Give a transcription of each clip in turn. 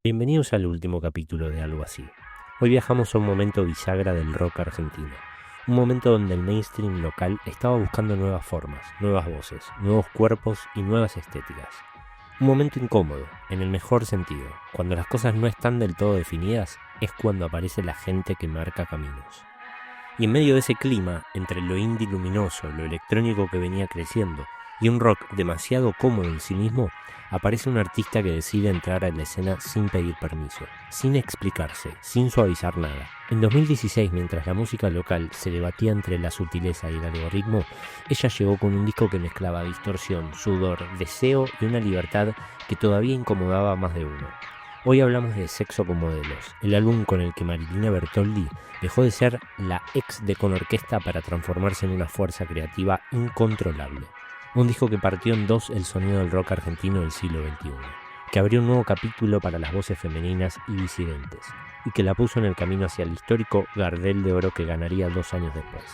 Bienvenidos al último capítulo de Algo Así. Hoy viajamos a un momento bisagra del rock argentino. Un momento donde el mainstream local estaba buscando nuevas formas, nuevas voces, nuevos cuerpos y nuevas estéticas. Un momento incómodo, en el mejor sentido. Cuando las cosas no están del todo definidas, es cuando aparece la gente que marca caminos. Y en medio de ese clima, entre lo indie luminoso, lo electrónico que venía creciendo y un rock demasiado cómodo en sí mismo, aparece un artista que decide entrar a la escena sin pedir permiso, sin explicarse, sin suavizar nada. En 2016, mientras la música local se debatía entre la sutileza y el algoritmo, ella llegó con un disco que mezclaba distorsión, sudor, deseo y una libertad que todavía incomodaba a más de uno. Hoy hablamos de Sexo con Modelos, el álbum con el que Marilina Bertoldi dejó de ser la ex de Con Orquesta para transformarse en una fuerza creativa incontrolable. Un disco que partió en dos el sonido del rock argentino del siglo XXI, que abrió un nuevo capítulo para las voces femeninas y disidentes, y que la puso en el camino hacia el histórico Gardel de Oro que ganaría 2 años después.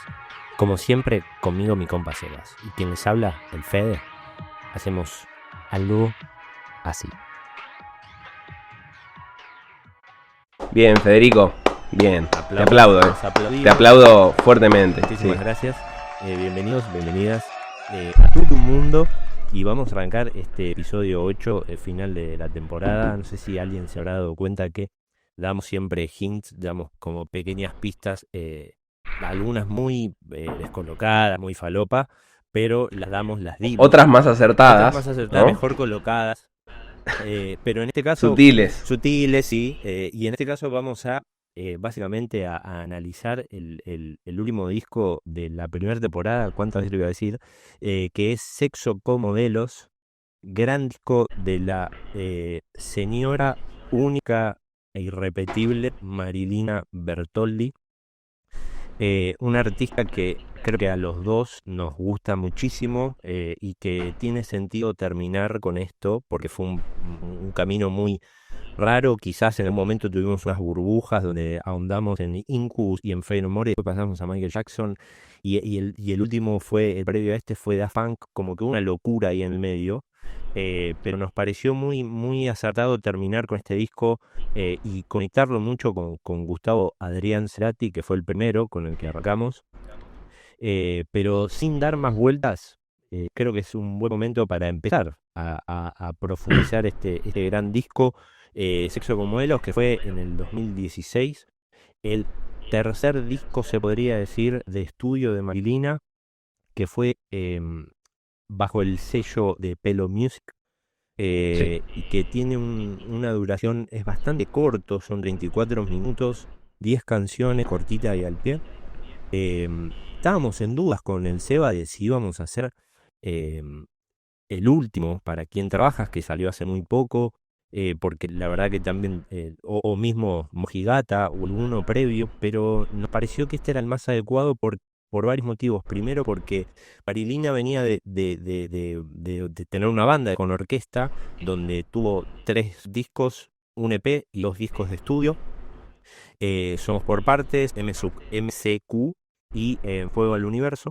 Como siempre, conmigo mi compa Sebas, y quien les habla, el Fede, hacemos algo así. Bien, Federico, bien, te aplaudo, te aplaudo fuertemente. Muchísimas gracias, bienvenidos, bienvenidas a todo el mundo, y vamos a arrancar este episodio 8, el final de la temporada. No sé si alguien se habrá dado cuenta que damos siempre hints, damos como pequeñas pistas, algunas muy descolocadas, muy falopa, pero las dimos. Otras más acertadas, ¿no? Mejor colocadas. Pero en este caso sutiles, sí, y en este caso vamos a básicamente a analizar el último disco de la primera temporada, cuántas veces lo iba a decir, que es Sexo con Modelos, gran disco de la señora única e irrepetible Marilina Bertoldi, una artista que creo que a los dos nos gusta muchísimo, y que tiene sentido terminar con esto porque fue un camino muy raro. Quizás en un momento tuvimos unas burbujas donde ahondamos en Incubus y en Faith No More, y después pasamos a Michael Jackson, y el último fue, el previo a este fue Daft Punk, como que una locura ahí en el medio. Pero nos pareció muy, muy acertado terminar con este disco, y conectarlo mucho con Gustavo Adrián Cerati, que fue el primero con el que arrancamos. Pero sin dar más vueltas, creo que es un buen momento para empezar a profundizar este gran disco, Sexo con Modelos, que fue en el 2016, el tercer disco, se podría decir, de estudio de Marilina, que fue bajo el sello de Pelo Music, sí. y que tiene una duración, es bastante corto, son 34 minutos, 10 canciones, cortita y al pie. Estábamos en dudas con el Seba de si íbamos a hacer el último, Para Quien Trabajas, que salió hace muy poco, porque la verdad que también, o mismo Mojigata o alguno previo, pero nos pareció que este era el más adecuado por varios motivos. Primero, porque Marilina venía de tener una banda con orquesta, donde tuvo 3 discos, un EP y 2 discos de estudio. Somos por Partes, MCQ y Fuego al Universo.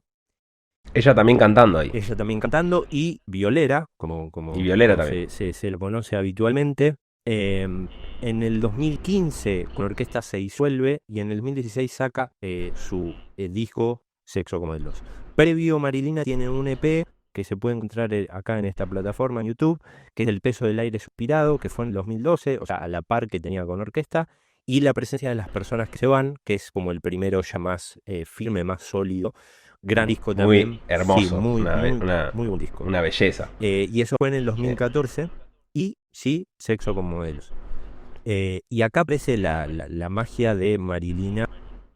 Ella también cantando ahí. Ella también cantando, y Violera, como Y Violera también. Se lo conoce habitualmente. En el 2015 con orquesta se disuelve, y en el 2016 saca su disco Sexo con Modelos. Previo, Marilina tiene un EP que se puede encontrar acá en esta plataforma en YouTube, que es El Peso del Aire Suspirado, que fue en el 2012, o sea, a la par que tenía con orquesta, y La Presencia de las Personas que se van, que es como el primero ya más firme, más sólido. Gran disco también. Muy hermoso, sí, muy buen disco. Una belleza. Y eso fue en el 2014, y sí, Sexo con Modelos. Y acá aparece la magia de Marilina,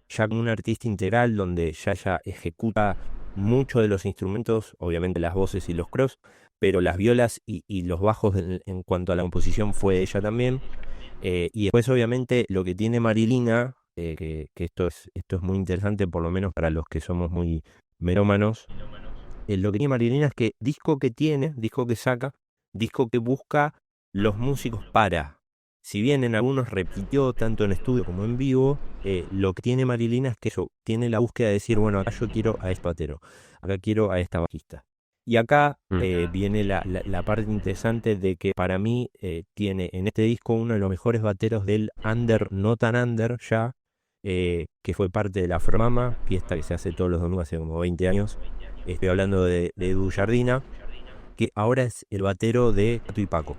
ya como una artista integral, donde ya ejecuta mucho de los instrumentos, obviamente las voces y los cross, pero las violas y los bajos en cuanto a la composición fue ella también. Y después, obviamente, lo que tiene Marilina, que esto es muy interesante, por lo menos para los que somos muy melómanos, lo que tiene Marilina es que disco que saca, disco que busca los músicos para. Si bien en algunos repitió tanto en estudio como en vivo, lo que tiene Marilina es que eso, tiene la búsqueda de decir, bueno, acá yo quiero a este batero, acá quiero a esta bajista. Y acá viene la parte interesante de que para mí tiene en este disco uno de los mejores bateros del under, no tan under ya, que fue parte de la Afromama, fiesta que se hace todos los domingos hace como 20 años. Estoy hablando de Edu Jardina, que ahora es el batero de Tato y Paco.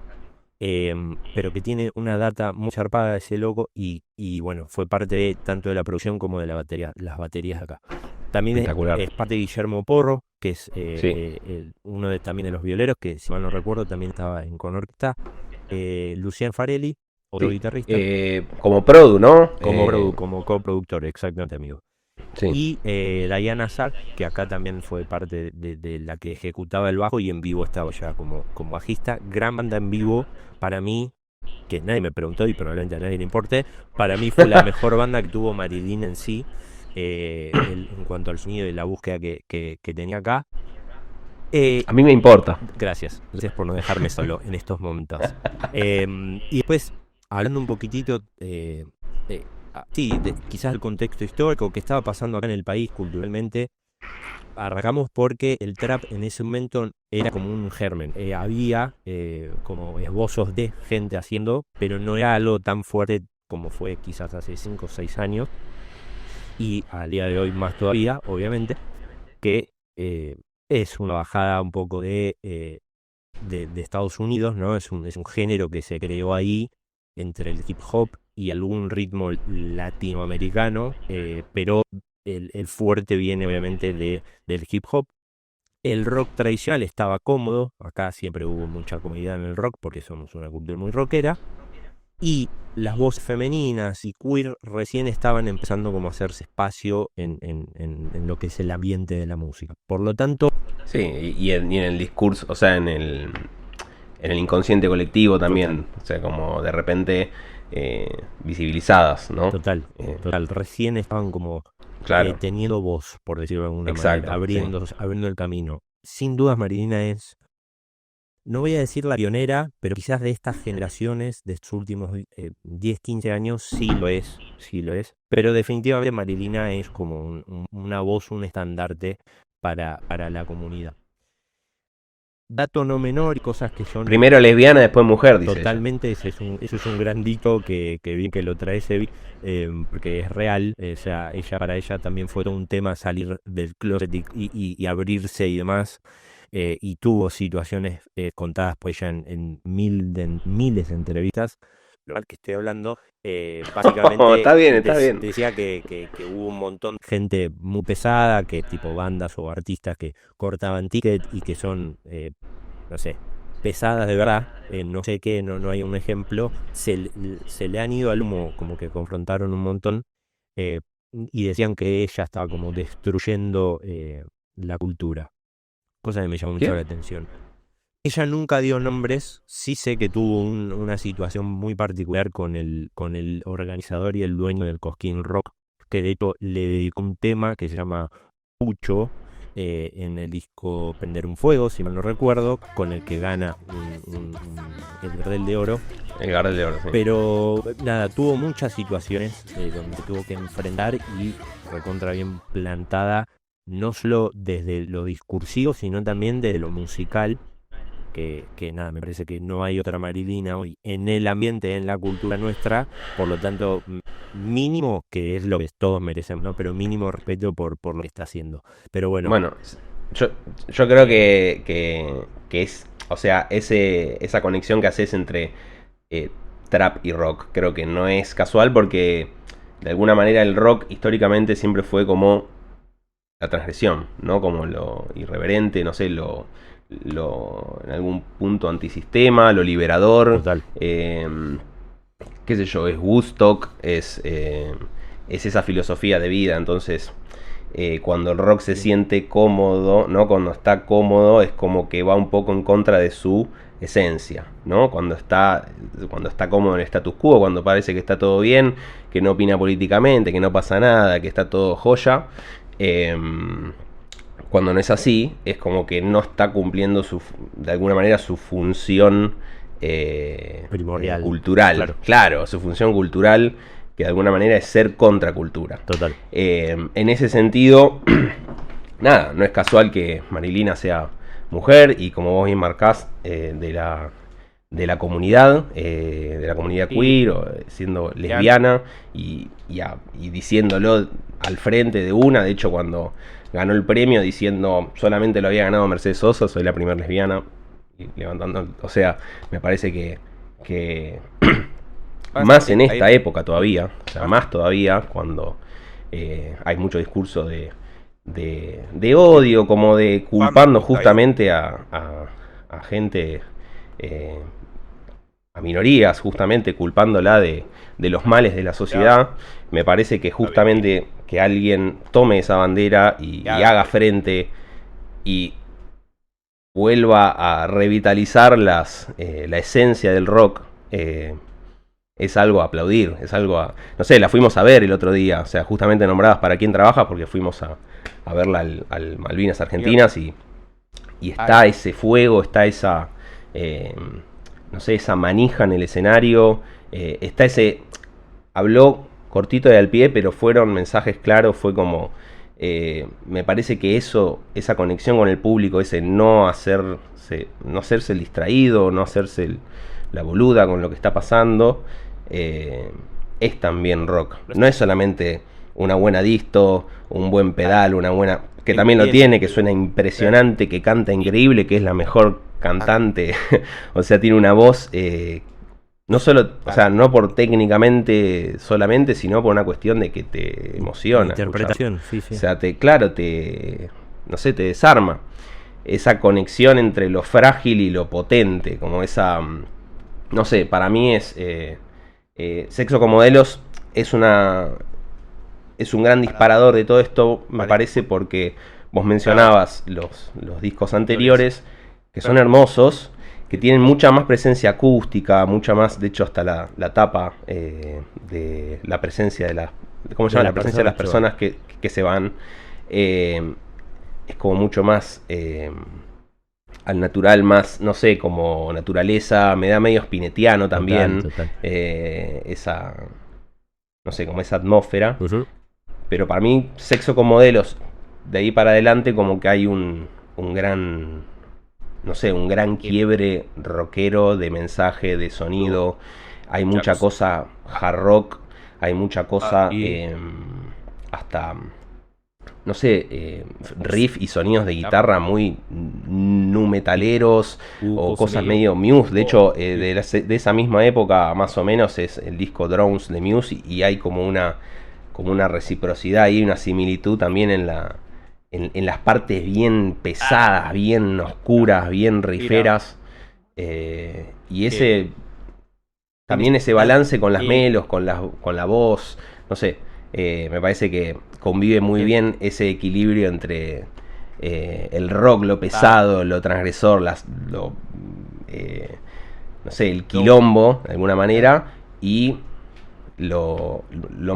Pero que tiene una data muy zarpada ese loco y bueno, fue parte tanto de la producción como de las baterías de acá. También es parte de Guillermo Porro, que es uno también de los violeros, que si mal no recuerdo también estaba en Con Orquesta. Lucian Farelli, otro guitarrista. Como produ, ¿no? Como coproductor, exactamente, amigo. Sí. Y Diana Sack, que acá también fue parte de la que ejecutaba el bajo y en vivo estaba ya como bajista. Gran banda en vivo, para mí, que nadie me preguntó y probablemente a nadie le importe, para mí fue la mejor banda que tuvo Marilyn en sí. En cuanto al sonido y la búsqueda que tenía acá. A mí me importa. Gracias por no dejarme solo en estos momentos. Y después, hablando un poquitito quizás el contexto histórico que estaba pasando acá en el país culturalmente, arrancamos porque el trap en ese momento era como un germen. Había como esbozos de gente haciendo, pero no era algo tan fuerte como fue quizás hace 5 o 6 años. Y al día de hoy más todavía, obviamente, que es una bajada un poco de Estados Unidos, ¿no? Es un género que se creó ahí entre el hip hop y algún ritmo latinoamericano, pero el fuerte viene obviamente del hip hop. El rock tradicional estaba cómodo, acá siempre hubo mucha comodidad en el rock porque somos una cultura muy rockera. Y las voces femeninas y queer recién estaban empezando como a hacerse espacio en lo que es el ambiente de la música. Por lo tanto... Sí, y en el discurso, o sea, en el inconsciente colectivo también. Total. O sea, como de repente visibilizadas, ¿no? Total. Recién estaban como teniendo voz, por decirlo de alguna manera, abriendo el camino. Sin dudas, Marilina es... No voy a decir la pionera, pero quizás de estas generaciones, de estos últimos 10, 15 años, sí lo es. Pero definitivamente Marilina es como una voz, un estandarte para la comunidad. Dato no menor y cosas que son... Primero lesbiana, después mujer, dice. Totalmente, eso es un gran dito que bien que lo trae Sebi, porque es real. O sea, para ella también fue todo un tema salir del closet y abrirse y demás. Y tuvo situaciones contadas pues ya en miles de entrevistas. Lo que estoy hablando, básicamente está bien. Decía que hubo un montón de gente muy pesada, que tipo bandas o artistas que cortaban ticket y que son, no sé, pesadas de verdad, no sé qué, no hay un ejemplo, se le han ido al humo, como que confrontaron un montón, y decían que ella estaba como destruyendo la cultura. Cosa que me llamó mucho la atención. Ella nunca dio nombres, sí sé que tuvo una situación muy particular con el organizador y el dueño del Cosquín Rock, que de hecho le dedicó un tema que se llama Pucho, en el disco Prender un Fuego, si mal no recuerdo, con el que gana el Gardel de Oro. El Gardel de Oro, sí. Pero nada, tuvo muchas situaciones donde tuvo que enfrentar y recontra bien plantada, no solo desde lo discursivo, sino también desde lo musical, que nada, me parece que no hay otra Marilina hoy en el ambiente, en la cultura nuestra, por lo tanto, mínimo, que es lo que todos merecemos, ¿no? Pero mínimo respeto por lo que está haciendo. Pero bueno. Bueno, yo creo que es, o sea, esa conexión que haces entre trap y rock, creo que no es casual porque de alguna manera el rock históricamente siempre fue como la transgresión, ¿no? Como lo irreverente, no sé, en algún punto antisistema, lo liberador. Total. Qué sé yo, es Woodstock, es esa filosofía de vida. Entonces, cuando el rock se siente cómodo, ¿no? Cuando está cómodo, es como que va un poco en contra de su esencia, ¿no? Cuando está cómodo en el status quo, cuando parece que está todo bien, que no opina políticamente, que no pasa nada, que está todo joya. Cuando no es así, es como que no está cumpliendo de alguna manera su función primordial, cultural. Claro, su función cultural, que de alguna manera es ser contracultura. Total. En ese sentido, nada, no es casual que Marilina sea mujer y como vos bien marcás, de la comunidad Sí, queer, o siendo lesbiana y diciéndolo al frente de una. De hecho, cuando ganó el premio diciendo solamente lo había ganado Mercedes Sosa, soy la primera lesbiana, y levantando, o sea, me parece que más en esta época todavía, o sea, más todavía cuando hay mucho discurso de odio, como de culpando justamente a gente, eh, a minorías, justamente culpándola de los males de la sociedad. Me parece que justamente que alguien tome esa bandera y haga frente y vuelva a revitalizar la esencia del rock, es algo a aplaudir, es algo a... No sé, la fuimos a ver el otro día, o sea, justamente nombradas para quién trabaja, porque fuimos a verla al Malvinas Argentinas y está ese fuego, está esa... no sé, esa manija en el escenario, está ese... Habló cortito de al pie, pero fueron mensajes claros, fue como... me parece que eso, esa conexión con el público, ese no hacerse el distraído, no hacerse la boluda con lo que está pasando, es también rock. No es solamente una buena disto, un buen pedal, una buena... que también lo tiene, que suena impresionante, que canta increíble, que es la mejor cantante. O sea, tiene una voz... no solo, o sea, no por técnicamente solamente, sino por una cuestión de que te emociona. interpretación, sí, O sí. sea, claro, no sé, te desarma. Esa conexión entre lo frágil y lo potente, como esa, no sé, para mí es, Sexo con Modelos es un gran disparador de todo esto, me parece, porque vos mencionabas los discos anteriores, que son hermosos, que tienen mucha más presencia acústica, mucha más, de hecho hasta la tapa, de la presencia de las... ¿Cómo se llama? La presencia de las personas que se van, es como mucho más al natural, más, no sé, como naturaleza, me da medio spinetiano también, Total. esa, no sé, como esa atmósfera. Ujú. Pero para mí, Sexo con Modelos, de ahí para adelante, como que hay un gran, no sé, un gran quiebre rockero de mensaje, de sonido. Hay mucha cosa hard rock, hay mucha cosa, Y hasta, no sé, riff y sonidos de guitarra muy nu metaleros, o cosas medio Muse. De hecho, de esa misma época, más o menos, es el disco Drones de Muse, y hay como una reciprocidad y una similitud también en las partes bien pesadas, bien oscuras, bien riferas. Y ese también ese balance con las melos, con la voz, no sé, me parece que convive muy bien ese equilibrio entre el rock, lo pesado, lo transgresor, no sé, el quilombo, de alguna manera, y lo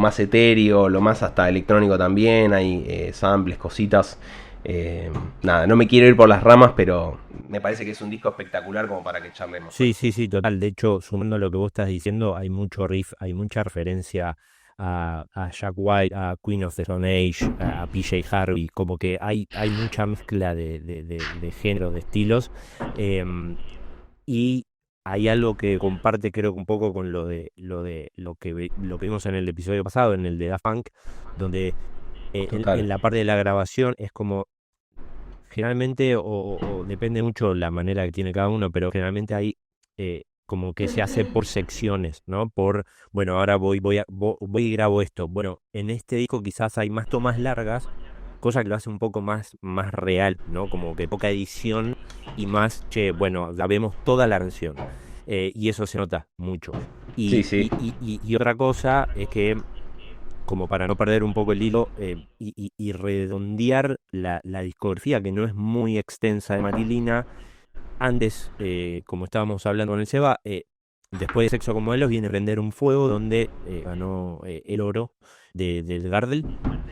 más etéreo, lo más hasta electrónico también, hay samples, cositas. Nada, no me quiero ir por las ramas, pero me parece que es un disco espectacular como para que charlemos hoy. sí, total. De hecho, sumando lo que vos estás diciendo, hay mucho riff, hay mucha referencia a Jack White, a Queen of the Stone Age, a PJ Harvey, como que hay mucha mezcla de géneros, de estilos. Y hay algo que comparte, creo que un poco con lo que vimos en el episodio pasado, en el de Daft Punk, donde Total. en la parte de la grabación es como generalmente, o depende mucho la manera que tiene cada uno, pero generalmente hay como que se hace por secciones, ¿no? Bueno, ahora voy y grabo esto. Bueno, en este disco quizás hay más tomas largas, cosa que lo hace un poco más real, ¿no? Como que poca edición y más, che, bueno, grabemos toda la canción. Y eso se nota mucho. Sí, Y, sí. y, y, y y otra cosa es que como para no perder un poco el hilo, y redondear la discografía, que no es muy extensa de Marilina. Antes, como estábamos hablando con el Seba, después de Sexo con Modelos viene Prender un Fuego, donde ganó el oro del Gardel.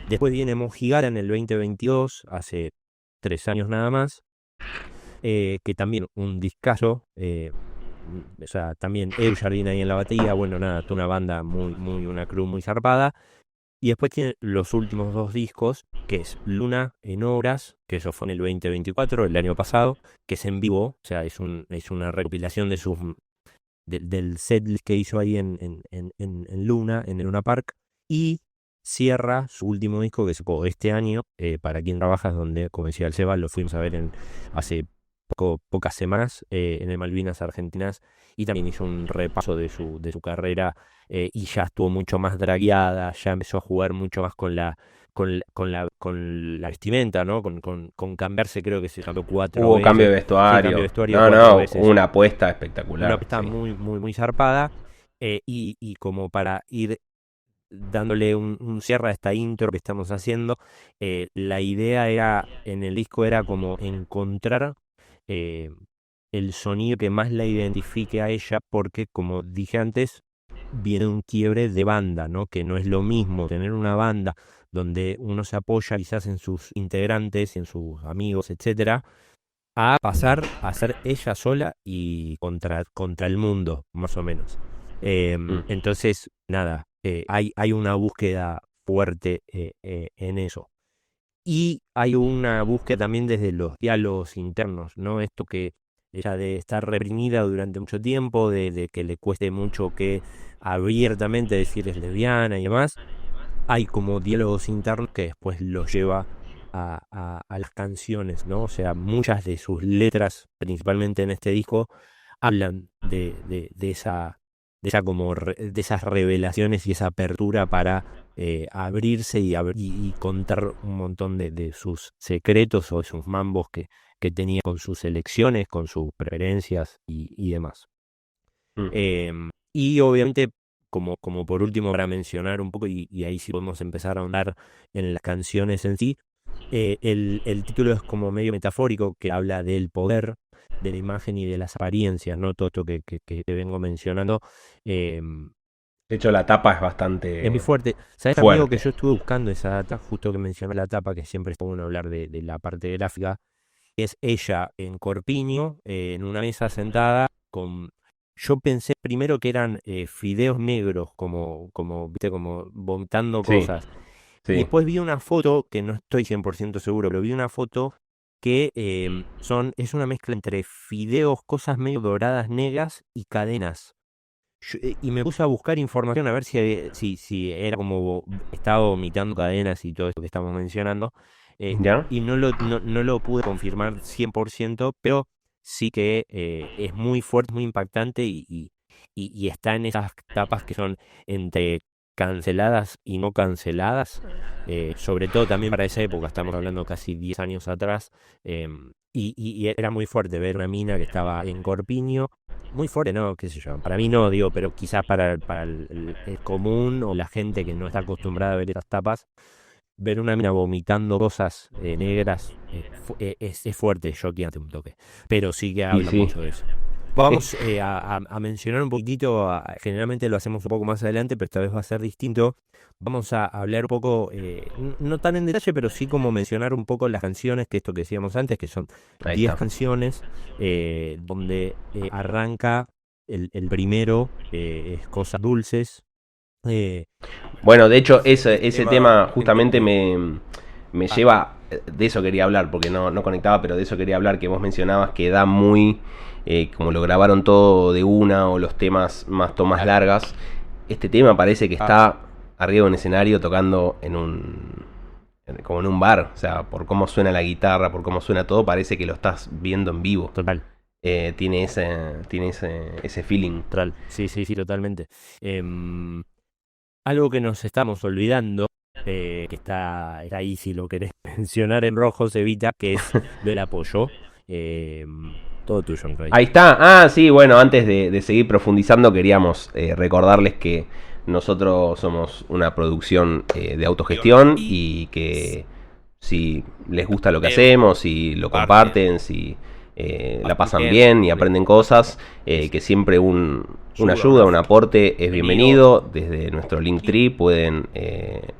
Después viene Monjigara en el 2022, hace 3 años nada más, que también un discazo. O sea, también Edu Jardín ahí en la batería, bueno, nada, toda una banda una crew muy zarpada. Y después tiene los últimos 2 discos, que es Luna en Obras, que eso fue en el 2024, el año pasado, que es en vivo, o sea, es una recopilación del setlist que hizo ahí en Luna, en el Luna Park, y cierra su último disco que sacó este año, Para quien trabajas, donde, como decía el Seba, lo fuimos a ver hace pocas semanas en el Malvinas Argentinas, y también hizo un repaso de su carrera, y ya estuvo mucho más dragueada, ya empezó a jugar mucho más con la vestimenta, ¿no? Con cambiarse, creo que se cambió 4 Hubo cambio de veces. Sí, cambio de vestuario. vestuario No, 4 no, veces. una apuesta Una espectacular. apuesta Sí. muy, muy, muy zarpada. Y como para ir dándole un cierre a esta intro que estamos haciendo, la idea en el disco era como encontrar eh, el sonido que más la identifique a ella, porque como dije antes, viene un quiebre de banda, ¿no? Que no es lo mismo tener una banda donde uno se apoya quizás en sus integrantes, en sus amigos, etcétera, a pasar a ser ella sola y contra el mundo, más o menos. Entonces, nada, hay una búsqueda fuerte en eso. Y hay una búsqueda también desde los diálogos internos, ¿no? Esto que ella de estar reprimida durante mucho tiempo, de que le cueste mucho que abiertamente decir es lesbiana y demás, hay como diálogos internos que después los lleva a las canciones, ¿no? O sea, muchas de sus letras, principalmente en este disco, hablan de esas revelaciones y esa apertura para abrirse y contar un montón de sus secretos o de sus mambos que tenía con sus elecciones, con sus preferencias y demás. Y obviamente, como por último, para mencionar un poco, y ahí sí podemos empezar a ahondar en las canciones en sí, el título es como medio metafórico, que habla del poder, de la imagen y de las apariencias, ¿no? Todo esto que te vengo mencionando. eh, De hecho, la tapa es es muy bastante fuerte. ¿Sabes, amigo, que fuerte. yo estuve buscando esa data, justo que mencioné la tapa, que siempre es bueno hablar de la parte gráfica? Es ella en corpiño, en una mesa sentada con... Yo pensé primero que eran fideos negros, ¿viste? Como vomitando Sí, cosas. Y sí. después vi una foto, que no estoy 100% seguro, pero vi una foto que es una mezcla entre fideos, cosas medio doradas, negras y cadenas. Y me puse a buscar información a ver si era como estaba vomitando cadenas y todo esto que estamos mencionando. ¿Ya? Y no lo pude confirmar 100%, pero sí que es muy fuerte, muy impactante y está en esas tapas que son entre canceladas y no canceladas, sobre todo también para esa época, estamos hablando casi 10 años atrás, y era muy fuerte ver una mina que estaba en corpiño, muy fuerte, ¿no? ¿Qué sé yo? Para mí no, digo, pero quizás para el común o la gente que no está acostumbrada a ver estas tapas, ver una mina vomitando cosas negras es fuerte, choqueante un toque. Pero sí que Y habla sí. mucho de eso. Vamos a mencionar un poquitito, generalmente lo hacemos un poco más adelante, pero esta vez va a ser distinto. Vamos a hablar un poco, no tan en detalle, pero sí como mencionar un poco las canciones, que esto que decíamos antes, que son Ahí 10 está. canciones, donde arranca el primero, es Cosas Dulces. eh, Bueno, de hecho, ese tema justamente me lleva. De eso quería hablar, porque no conectaba, pero de eso quería hablar, que vos mencionabas que da muy. Como lo grabaron todo de una, o los temas más tomas largas. Este tema parece que está arriba de un escenario tocando como en un bar. O sea, por cómo suena la guitarra, por cómo suena todo, parece que lo estás viendo en vivo. Total. Tiene ese feeling. Total, sí, sí, sí, totalmente. Algo que nos estamos olvidando, que está ahí si lo querés mencionar en rojo, se evita, que es lo del apoyo. Todo tuyo, Enrique. Ahí está. Ah, sí, bueno, antes de seguir profundizando, queríamos recordarles que nosotros somos una producción de autogestión y que si les gusta lo que hacemos, si lo comparten, si la pasan bien y aprenden cosas, que siempre un una ayuda, un aporte es bienvenido. Desde nuestro Linktree pueden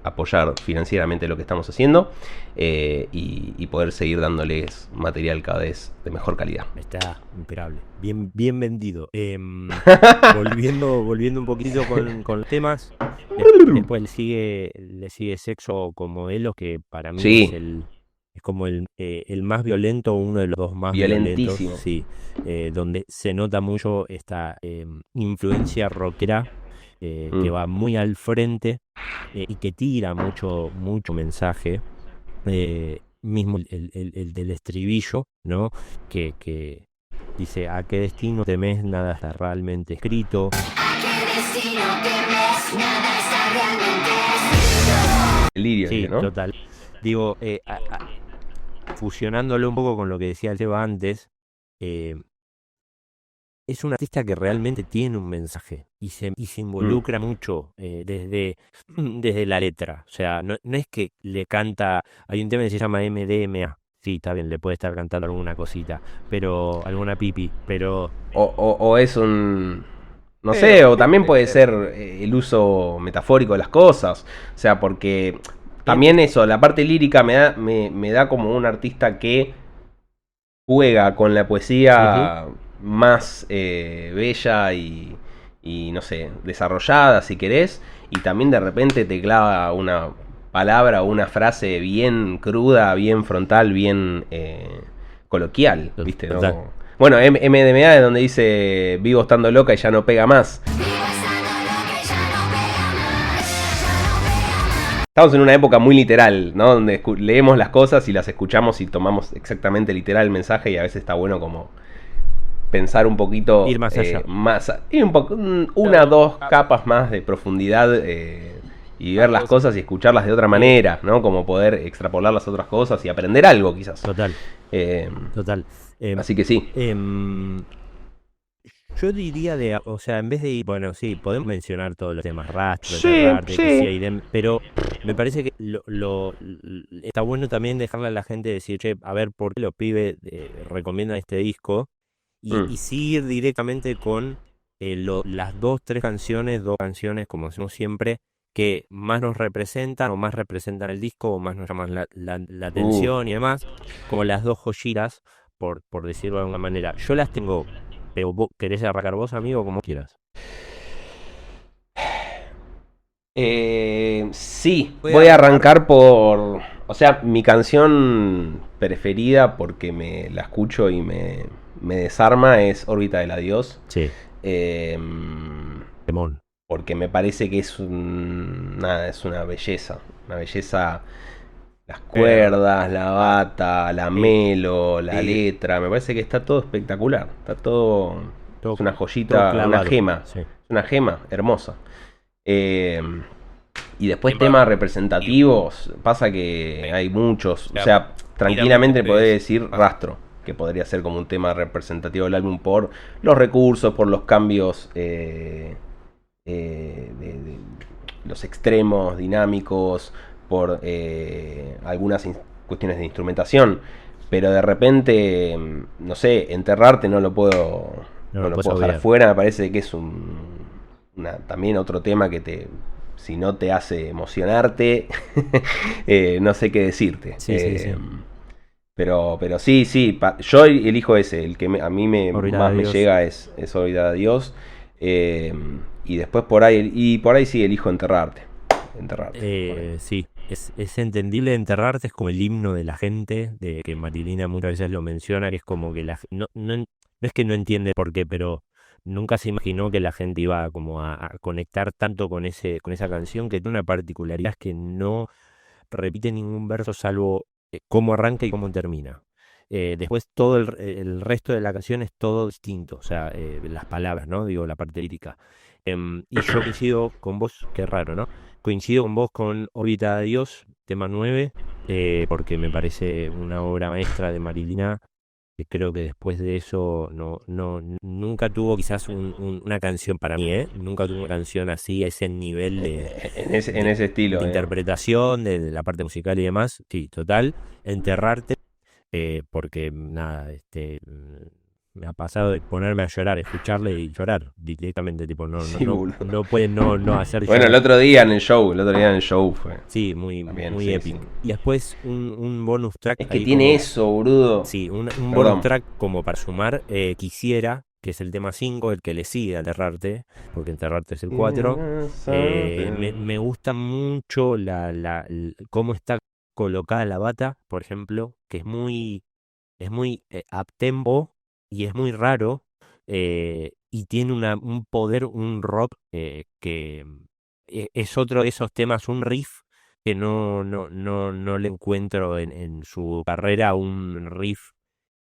apoyar financieramente lo que estamos haciendo y poder seguir dándoles material cada vez de mejor calidad. Está imperable, bien vendido. Volviendo un poquito con los temas, después le sigue Sexo con Modelos, que para mí Sí. es como el más violento, uno de los dos más violentos, Violentísimo. sí, donde se nota mucho esta influencia rockera que va muy al frente y que tira mucho mensaje. Mismo el del estribillo, ¿no? Que dice: ¿a qué destino temes? Nada está realmente escrito. ¿A qué destino temes? Nada está realmente escrito. El lirio, Sí, ¿no? total. Digo, fusionándolo un poco con lo que decía el Seba antes, es un artista que realmente tiene un mensaje y se involucra mucho desde la letra. O sea, no es que le canta. Hay un tema que se llama MDMA. Sí, está bien, le puede estar cantando alguna cosita, pero alguna pipi, pero O es un... No sé, o también puede ser el uso metafórico de las cosas. O sea, porque también eso, la parte lírica me da como un artista que juega con la poesía más bella y, no sé, desarrollada, si querés, y también de repente te clava una palabra o una frase bien cruda, bien frontal, bien coloquial, ¿viste? ¿No? Total. Bueno, MDMA es donde dice vivo estando loca y ya no pega más. Vivo estando loca y ya no pega más. Ya no pega más. Estamos en una época muy literal, ¿no? Donde leemos las cosas y las escuchamos y tomamos exactamente literal el mensaje, y a veces está bueno como pensar un poquito Ir más allá. ir un poco, una o dos capas más de profundidad y ver las cosas y escucharlas de otra manera, ¿no? Como poder extrapolar las otras cosas y aprender algo, quizás. Total. Así que sí. Yo diría o sea, en vez de ir, bueno, sí, podemos mencionar todos los temas, rastro, Sí, Enterrarte, sí. que sí hay pero me parece que está bueno también dejarle a la gente decir: che, a ver, ¿por qué los pibes recomiendan este disco? Y sí ir directamente con las dos canciones, como hacemos siempre, que más nos representan o más representan el disco o más nos llaman la atención y demás, como las dos joyitas, por decirlo de alguna manera. Yo las tengo, pero vos querés arrancar vos, amigo, como quieras. Sí, voy a arrancar por... O sea, mi canción preferida, porque me la escucho y me desarma, es Órbita del Adiós. Sí, temón. Porque me parece que es nada, es una belleza. Una belleza. Las cuerdas, la bata, la melo, la letra. Me parece que está todo espectacular. Está todo. Es una joyita, todo una clavado. gema. Sí. Es una gema hermosa. Y después temas representativos. Pasa que hay muchos. O sea, tranquilamente podés decir Rastro, que podría ser como un tema representativo del álbum por los recursos, por los cambios de los extremos dinámicos, por algunas cuestiones de instrumentación. Pero de repente, no sé, Enterrarte no lo puedo dejar fuera. Me parece que es también otro tema que si no te hace emocionarte, no sé qué decirte. Sí. Pero sí, yo elijo ese, el que a mí más me llega es Olvidar a Dios. Y después por ahí sí elijo Enterrarte. Sí, es entendible. Enterrarte es como el himno de la gente, de que Marilina muchas veces lo menciona, que es como que no es que no entiende por qué, pero nunca se imaginó que la gente iba como a conectar tanto con esa canción, que tiene una particularidad, es que no repite ningún verso salvo cómo arranca y cómo termina. Después todo el resto de la canción es todo distinto, o sea, las palabras, ¿no? Digo, la parte lírica. Y yo coincido con vos, qué raro, ¿no? Coincido con vos con Órbita de Dios, tema 9, porque me parece una obra maestra de Marilina. Creo que después de eso nunca tuvo quizás una canción para mí, nunca tuvo una canción así, a ese nivel en ese estilo de interpretación, de la parte musical y demás. Sí, total. Enterrarte, porque nada, Me ha pasado de ponerme a llorar, escucharle y llorar directamente, tipo, Sí, boludo. no puede no hacer Bueno, el llorar. otro día en el show fue. Sí, muy, También, muy sí, épico. sí. Y después un bonus track Es que ahí tiene como, eso, boludo. sí, un bonus Perdón. track como para sumar, Quisiera, que es el tema 5 el que le sigue a Enterrarte, porque Enterrarte es el 4. Me gusta mucho cómo está colocada la bata, por ejemplo, que es muy uptempo y es muy raro, y tiene un poder, un rock, que es otro de esos temas, un riff que no le encuentro en su carrera un riff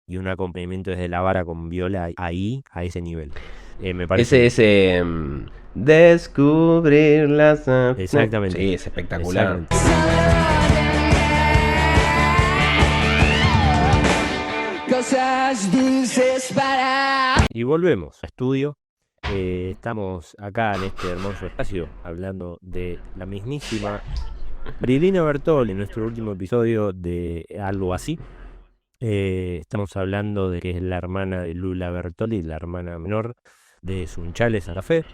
y un acompañamiento desde la vara con viola ahí, a ese nivel. Me parece Ese descubrir las... exactamente, Sí, es espectacular. exactamente. Cosas dulces para... Y volvemos a estudio. Estamos acá en este hermoso espacio hablando de la mismísima Marilina Bertoli en nuestro último episodio de Algo Así. Estamos hablando de que es la hermana de Lula Bertoli, la hermana menor de Sunchales Santa Fe.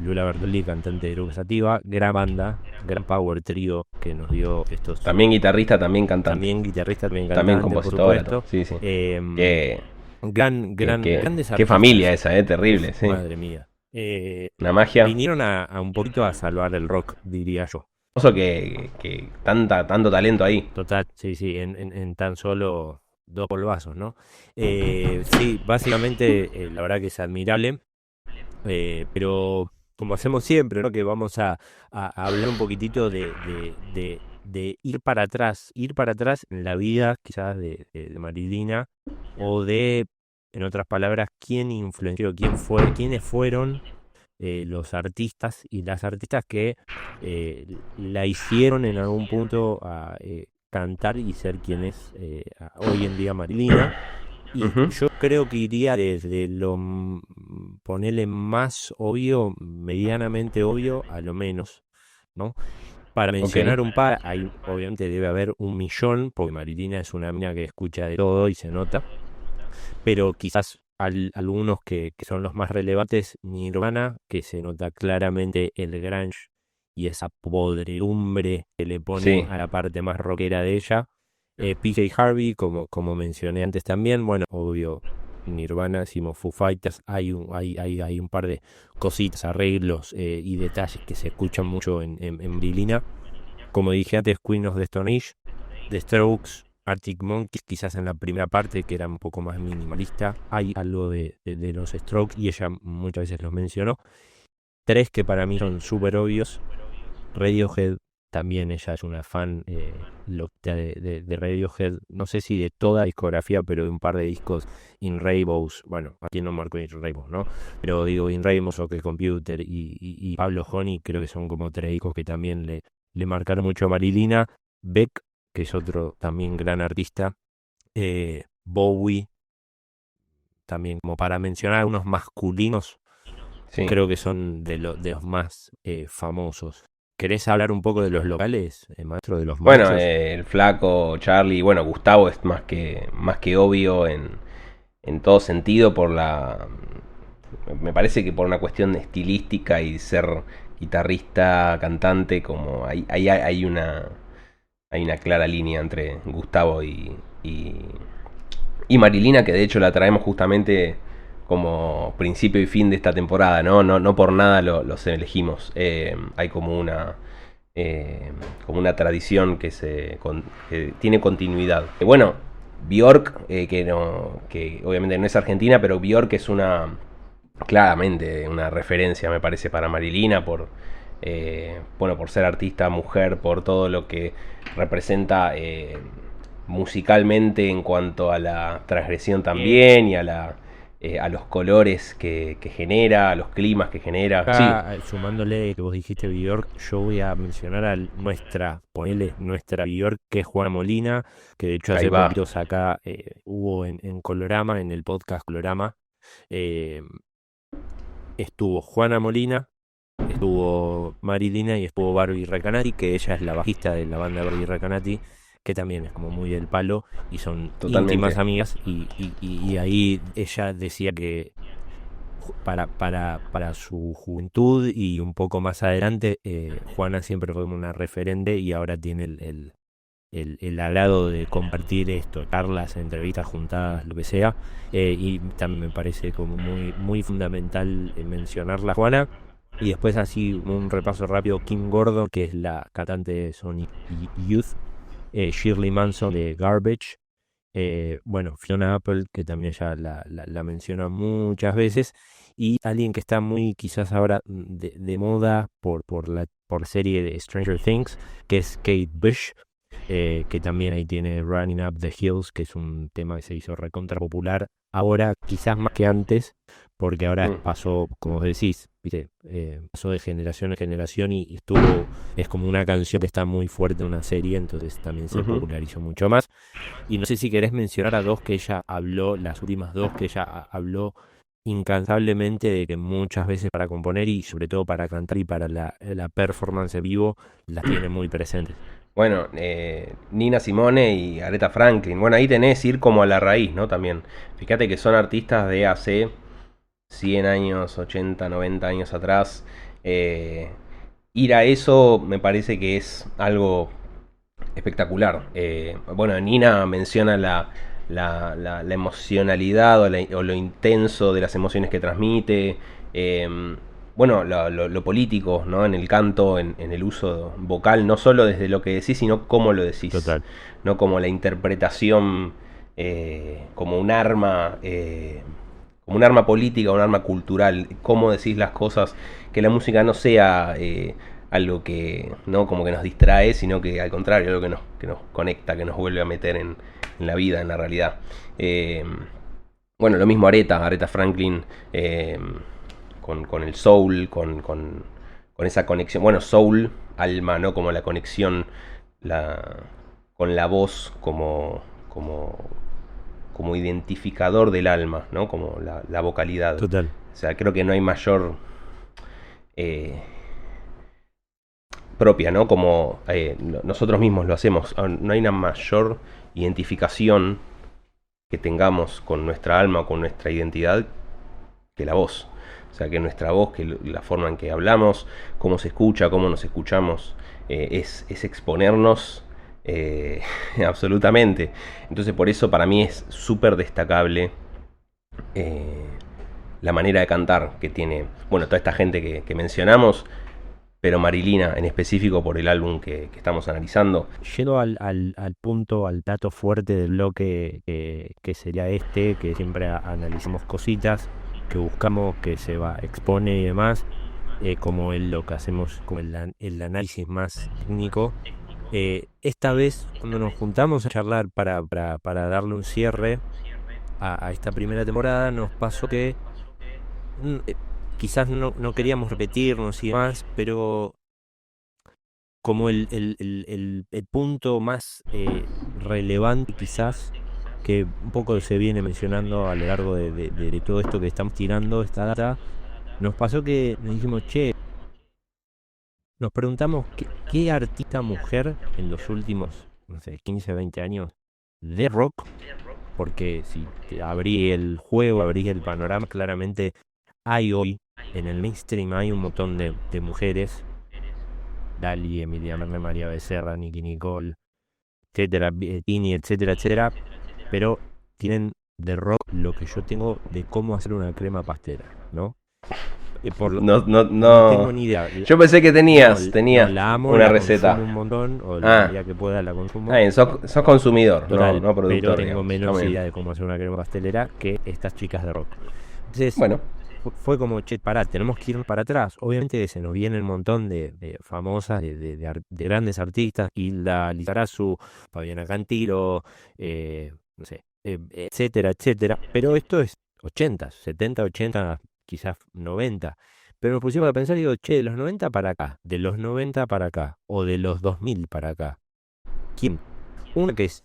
Lula Bertoli, cantante de Eruca Sativa, gran banda, gran power trío que nos dio estos. También guitarrista, también cantante. También guitarrista, también También cantante, por compositora. supuesto. Sí, sí. Qué grandes Qué familia esa, terrible, sí. Madre mía. Una magia. Vinieron a un poquito a salvar el rock, diría yo. Que tanto talento ahí. Total, sí, en tan solo 2 polvazos, ¿no? Sí, básicamente, la verdad que es admirable, pero como hacemos siempre, ¿no? Que vamos a hablar un poquitito de ir para atrás en la vida quizás de Marilina, o en otras palabras, quién influenció, quiénes fueron los artistas y las artistas que la hicieron en algún punto a cantar y ser quien es hoy en día Marilina. Y Ujú. yo creo que iría desde ponerle más obvio, medianamente obvio, a lo menos, ¿no? Para mencionar un par, obviamente debe haber un millón, porque Marilina es una mina que escucha de todo y se nota, pero quizás algunos que son los más relevantes: Nirvana, que se nota claramente el grunge y esa podredumbre que le pone Sí. a la parte más rockera de ella. PJ Harvey, como mencioné antes también, bueno, obvio, Nirvana, decimos Foo Fighters, hay un par de cositas, arreglos y detalles que se escuchan mucho en Marilina. Como dije antes, Queen of the Stone Age, The Strokes, Arctic Monkeys, quizás en la primera parte que era un poco más minimalista, hay algo de los Strokes y ella muchas veces los mencionó. 3 que para mí son súper obvios: Radiohead, también ella es una fan loca de Radiohead, no sé si de toda la discografía, pero de un par de discos, In Rainbows, bueno, aquí no marco In Rainbows, ¿no? Pero digo, In Rainbows, OK Computer y Pablo Honey, creo que son como 3 discos que también le marcaron mucho a Marilina. Beck, que es otro también gran artista. Bowie, también, como para mencionar unos masculinos, Sí. creo que son de los más famosos. ¿Querés hablar un poco de los locales, maestro, de los Bueno, machos? el flaco, Charlie, bueno, Gustavo es más que obvio en todo sentido me parece que por una cuestión estilística y ser guitarrista, cantante, como hay una clara línea entre Gustavo y Marilina, que de hecho la traemos justamente como principio y fin de esta temporada, ¿no? No por nada los elegimos. Hay como una tradición que tiene continuidad. Bueno, Bjork, que obviamente no es argentina, pero Bjork es claramente una referencia, me parece, para Marilina por ser artista mujer, por todo lo que representa musicalmente en cuanto a la transgresión también y a los colores que genera, a los climas que genera. Acá, sumándole que vos dijiste Bjork, yo voy a mencionar a nuestra Bjork, que es Juana Molina, que de hecho Ahí hace va. poquitos acá hubo en Colorama, en el podcast Colorama, estuvo Juana Molina, estuvo Marilina y estuvo Barbie Recanati, que ella es la bajista de la banda Barbie Recanati, que también es como muy del palo y son Totalmente. íntimas amigas y ahí ella decía que para su juventud y un poco más adelante, Juana siempre fue como una referente y ahora tiene el agrado de compartir esto, charlas, entrevistas juntadas, lo que sea, y también me parece como muy fundamental mencionarla, Juana. Y después así un repaso rápido, Kim Gordon, que es la cantante de Sonic Youth, Shirley Manson de Garbage, bueno, Fiona Apple, que también ya la menciona muchas veces, y alguien que está muy quizás ahora de moda por serie de Stranger Things, que es Kate Bush, que también ahí tiene Running Up the Hills, que es un tema que se hizo recontra popular ahora, quizás más que antes, porque ahora Mm. pasó, como decís, ¿viste? Pasó de generación en generación y es como una canción que está muy fuerte en una serie, entonces también se Ujú. popularizó mucho más. Y no sé si querés mencionar a dos que ella habló, las últimas dos que ella habló incansablemente de que muchas veces para componer y sobre todo para cantar y para la performance en vivo las tiene muy presentes. Bueno, Nina Simone y Aretha Franklin. Bueno, ahí tenés ir como a la raíz, ¿no? También. Fíjate que son artistas de hace 100 años, 80, 90 años atrás. Eh, Ir a eso me parece que es algo espectacular. Bueno, Nina menciona la emocionalidad o lo intenso de las emociones que transmite. Bueno, lo político, ¿no? En el canto, en el uso vocal, no solo desde lo que decís, sino cómo lo decís. Total. No como la interpretación como un arma política, un arma cultural. Cómo decís las cosas, que la música no sea algo que no como que nos distrae, sino que al contrario, algo que nos conecta, que nos vuelve a meter en la vida, en la realidad. Eh, bueno, lo mismo Aretha Franklin, con el soul, con esa conexión. Bueno, soul, alma, ¿no? Como la conexión la, con la voz como, como identificador del alma, ¿no? Como la vocalidad. Total. O sea, creo que no hay mayor eh, propia, ¿no? Como nosotros mismos lo hacemos. No hay una mayor identificación que tengamos con nuestra alma o con nuestra identidad que la voz. O sea, que nuestra voz, que la forma en que hablamos, cómo se escucha, cómo nos escuchamos, es exponernos absolutamente. Entonces, por eso para mí es súper destacable eh, la manera de cantar que tiene, bueno, toda esta gente que mencionamos, pero Marilina en específico por el álbum que estamos analizando. Yendo al punto, al dato fuerte del bloque que sería este, que siempre analizamos cositas, que buscamos, que se va, expone y demás, como lo que hacemos, como el análisis más técnico. Esta vez, cuando nos juntamos a charlar para darle un cierre a esta primera temporada, nos pasó que mm, eh, quizás no queríamos repetirnos y demás, pero como el punto más relevante quizás que un poco se viene mencionando a lo largo de todo esto que estamos tirando, esta data, nos pasó que nos dijimos, che, nos preguntamos qué artista mujer en los últimos, no sé, 15, 20 años de rock, porque si te abrí el juego, abrí el panorama, claramente hay hoy, en el mainstream hay un montón de mujeres, Dali, Emilia Merle, María Becerra, Nicky Nicole, etcétera, Tini, etcétera, etcétera, pero tienen de rock lo que yo tengo de cómo hacer una crema pastera, ¿no? No tengo ni idea. Yo pensé que tenías La amo, una la receta. consumo un montón, o la medida que pueda la consumo. Bien, sos consumidor, Total, no productor. pero tengo digamos. menos Está idea bien. de cómo hacer una crema pastelera que estas chicas de rock. Entonces, Bueno, fue como, che, pará, tenemos que ir para atrás. Obviamente se nos viene un montón de famosas, de grandes artistas, Hilda Lizarazu, Fabiana Cantilo, no sé, etcétera, etcétera. Pero esto es 80, 70, 80, quizás 90. Pero nos pusimos a pensar y digo, che, de los 90 para acá, de los 90 para acá, o de los 2000 para acá, ¿quién? Una que es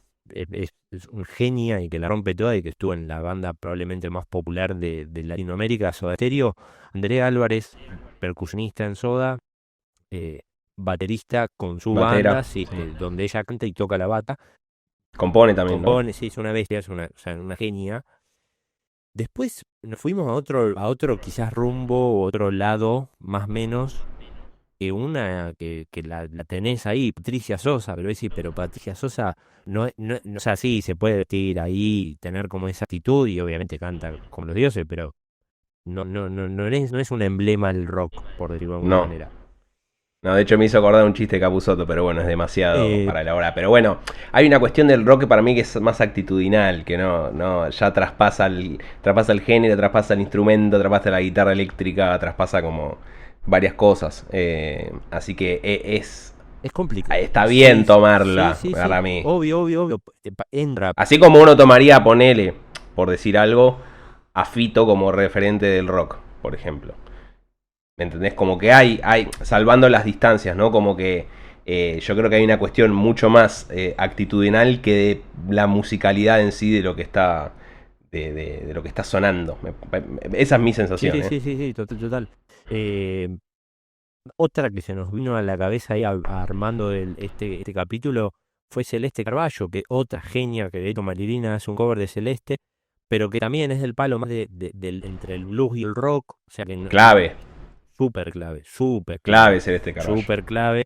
un genia y que la rompe toda y que estuvo en la banda probablemente más popular de Latinoamérica, Soda Stereo, Andrea Álvarez, percusionista en Soda, eh, baterista con su Batera, banda, sí, sí. donde ella canta y toca la bata. Compone también, ¿no? Compone, sí, es una bestia, o sea, una genia. Después nos fuimos a otro quizás rumbo, otro lado, más o menos, que una que la tenés ahí, Patricia Sosa, pero decís, pero Patricia Sosa, o sea, sí, se puede vestir ahí, tener como esa actitud y obviamente canta como los dioses, pero no es un emblema del rock, por decirlo de alguna No. manera. No, de hecho me hizo acordar un chiste de Capusotto, pero bueno, es demasiado Eh, para la hora. Pero bueno, hay una cuestión del rock que para mí que es más actitudinal, que ya traspasa el género, traspasa el instrumento, traspasa la guitarra eléctrica, traspasa como varias cosas. Así que es complicado. está bien Sí, tomarla sí, para mí. obvio, entra. Así como uno tomaría, ponele, por decir algo, a Fito como referente del rock, por ejemplo. ¿Me entendés? Como que salvando las distancias, ¿no? Como que yo creo que hay una cuestión mucho más actitudinal que de la musicalidad en sí de lo que está de lo que está sonando. Esa es mi sensación, Sí, ¿eh? sí, total. Eh, Otra que se nos vino a la cabeza ahí armando este capítulo fue Celeste Carballo, que otra genia, que de hecho Marilina hace un cover de Celeste, pero que también es del palo más entre el blues y el rock, o sea que Clave, súper clave, súper clave clave, es este Carballo. súper clave.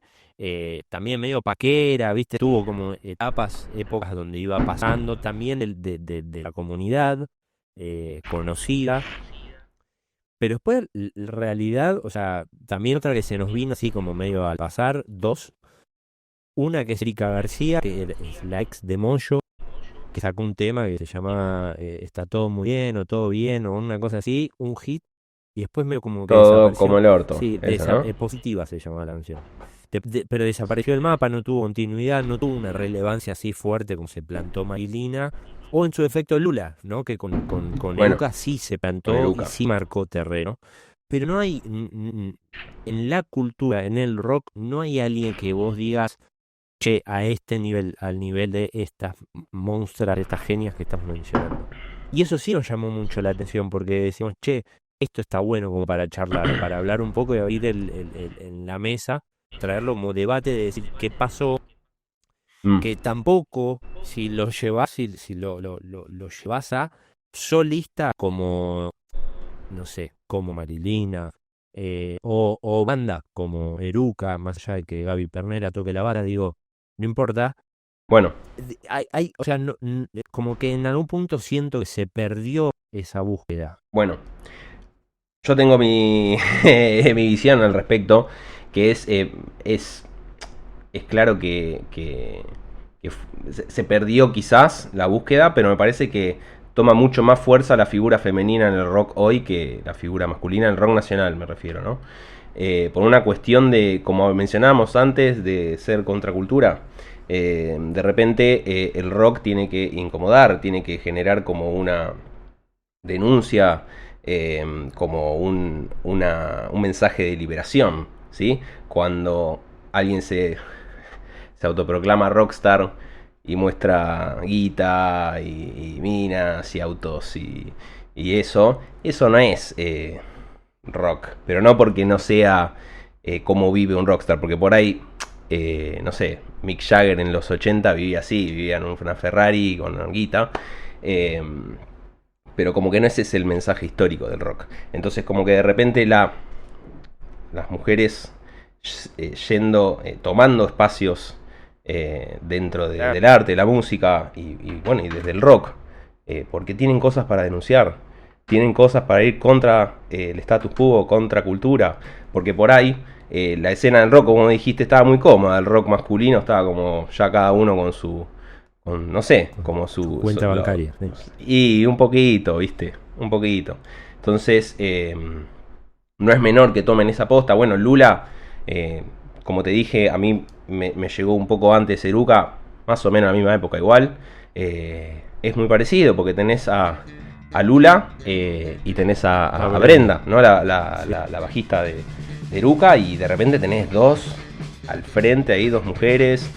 También medio paquera, ¿viste? Tuvo como épocas donde iba pasando, también de la comunidad conocida. Pero después, en realidad, o sea, también otra que se nos vino así como medio al pasar, dos. Una que es Erika García, que es la ex de Moyo, que sacó un tema que se llama Está todo muy bien o todo bien o una cosa así, un hit, y después medio como que Todo como desapareció. el orto. Sí, Esa, ¿no? Positiva se llama la canción. Pero desapareció del mapa, no tuvo continuidad, no tuvo una relevancia así fuerte como se plantó Marilina, o en su defecto Lula, ¿no? Que con Bueno, Eruca sí se con plantó y Eruca. sí marcó terreno. Pero no hay, en la cultura, en el rock, no hay alguien que vos digas, che, a este nivel, al nivel de estas monstras, de estas genias que estamos mencionando. Y eso sí nos llamó mucho la atención porque decimos, che, esto está bueno como para charlar, para hablar un poco y abrir en la mesa, traerlo como debate de decir qué pasó, Mm. que tampoco si lo llevas, si lo llevas a solista como, no sé, como Marilina, o banda como Eruca, más allá de que Gaby Pernera toque la vara, digo, no importa. Bueno, O sea, como que en algún punto siento que se perdió esa búsqueda. bueno. Yo tengo mi visión al respecto, que es claro que se perdió quizás la búsqueda, pero me parece que toma mucho más fuerza la figura femenina en el rock hoy que la figura masculina en el rock nacional, me refiero, ¿no? Por una cuestión de, como mencionábamos antes, de ser contracultura. De repente el rock tiene que incomodar, tiene que generar como una denuncia, como un mensaje de liberación, ¿sí? Cuando alguien se autoproclama rockstar y muestra guita y minas y autos y eso no es rock, pero no porque no sea como vive un rockstar, porque por ahí, no sé, Mick Jagger en los 80 vivía así, vivía en una Ferrari con guita, pero como que no ese es el mensaje histórico del rock. Entonces como que de repente las mujeres tomando espacios dentro del arte, la música bueno, y desde el rock, porque tienen cosas para denunciar, tienen cosas para ir contra el status quo, contra cultura, porque por ahí la escena del rock, como dijiste, estaba muy cómoda, el rock masculino estaba como ya cada uno con su, no sé, como su Cuenta bancaria. Sí. Y un poquito, ¿viste? Un poquito. Entonces, no es menor que tomen esa posta. Bueno, Lula, como te dije, a mí me llegó un poco antes Eruca, más o menos a la misma época igual. Es muy parecido porque tenés a Lula y tenés a Brenda, ¿no? La bajista de Eruca, y de repente tenés dos al frente ahí, dos mujeres.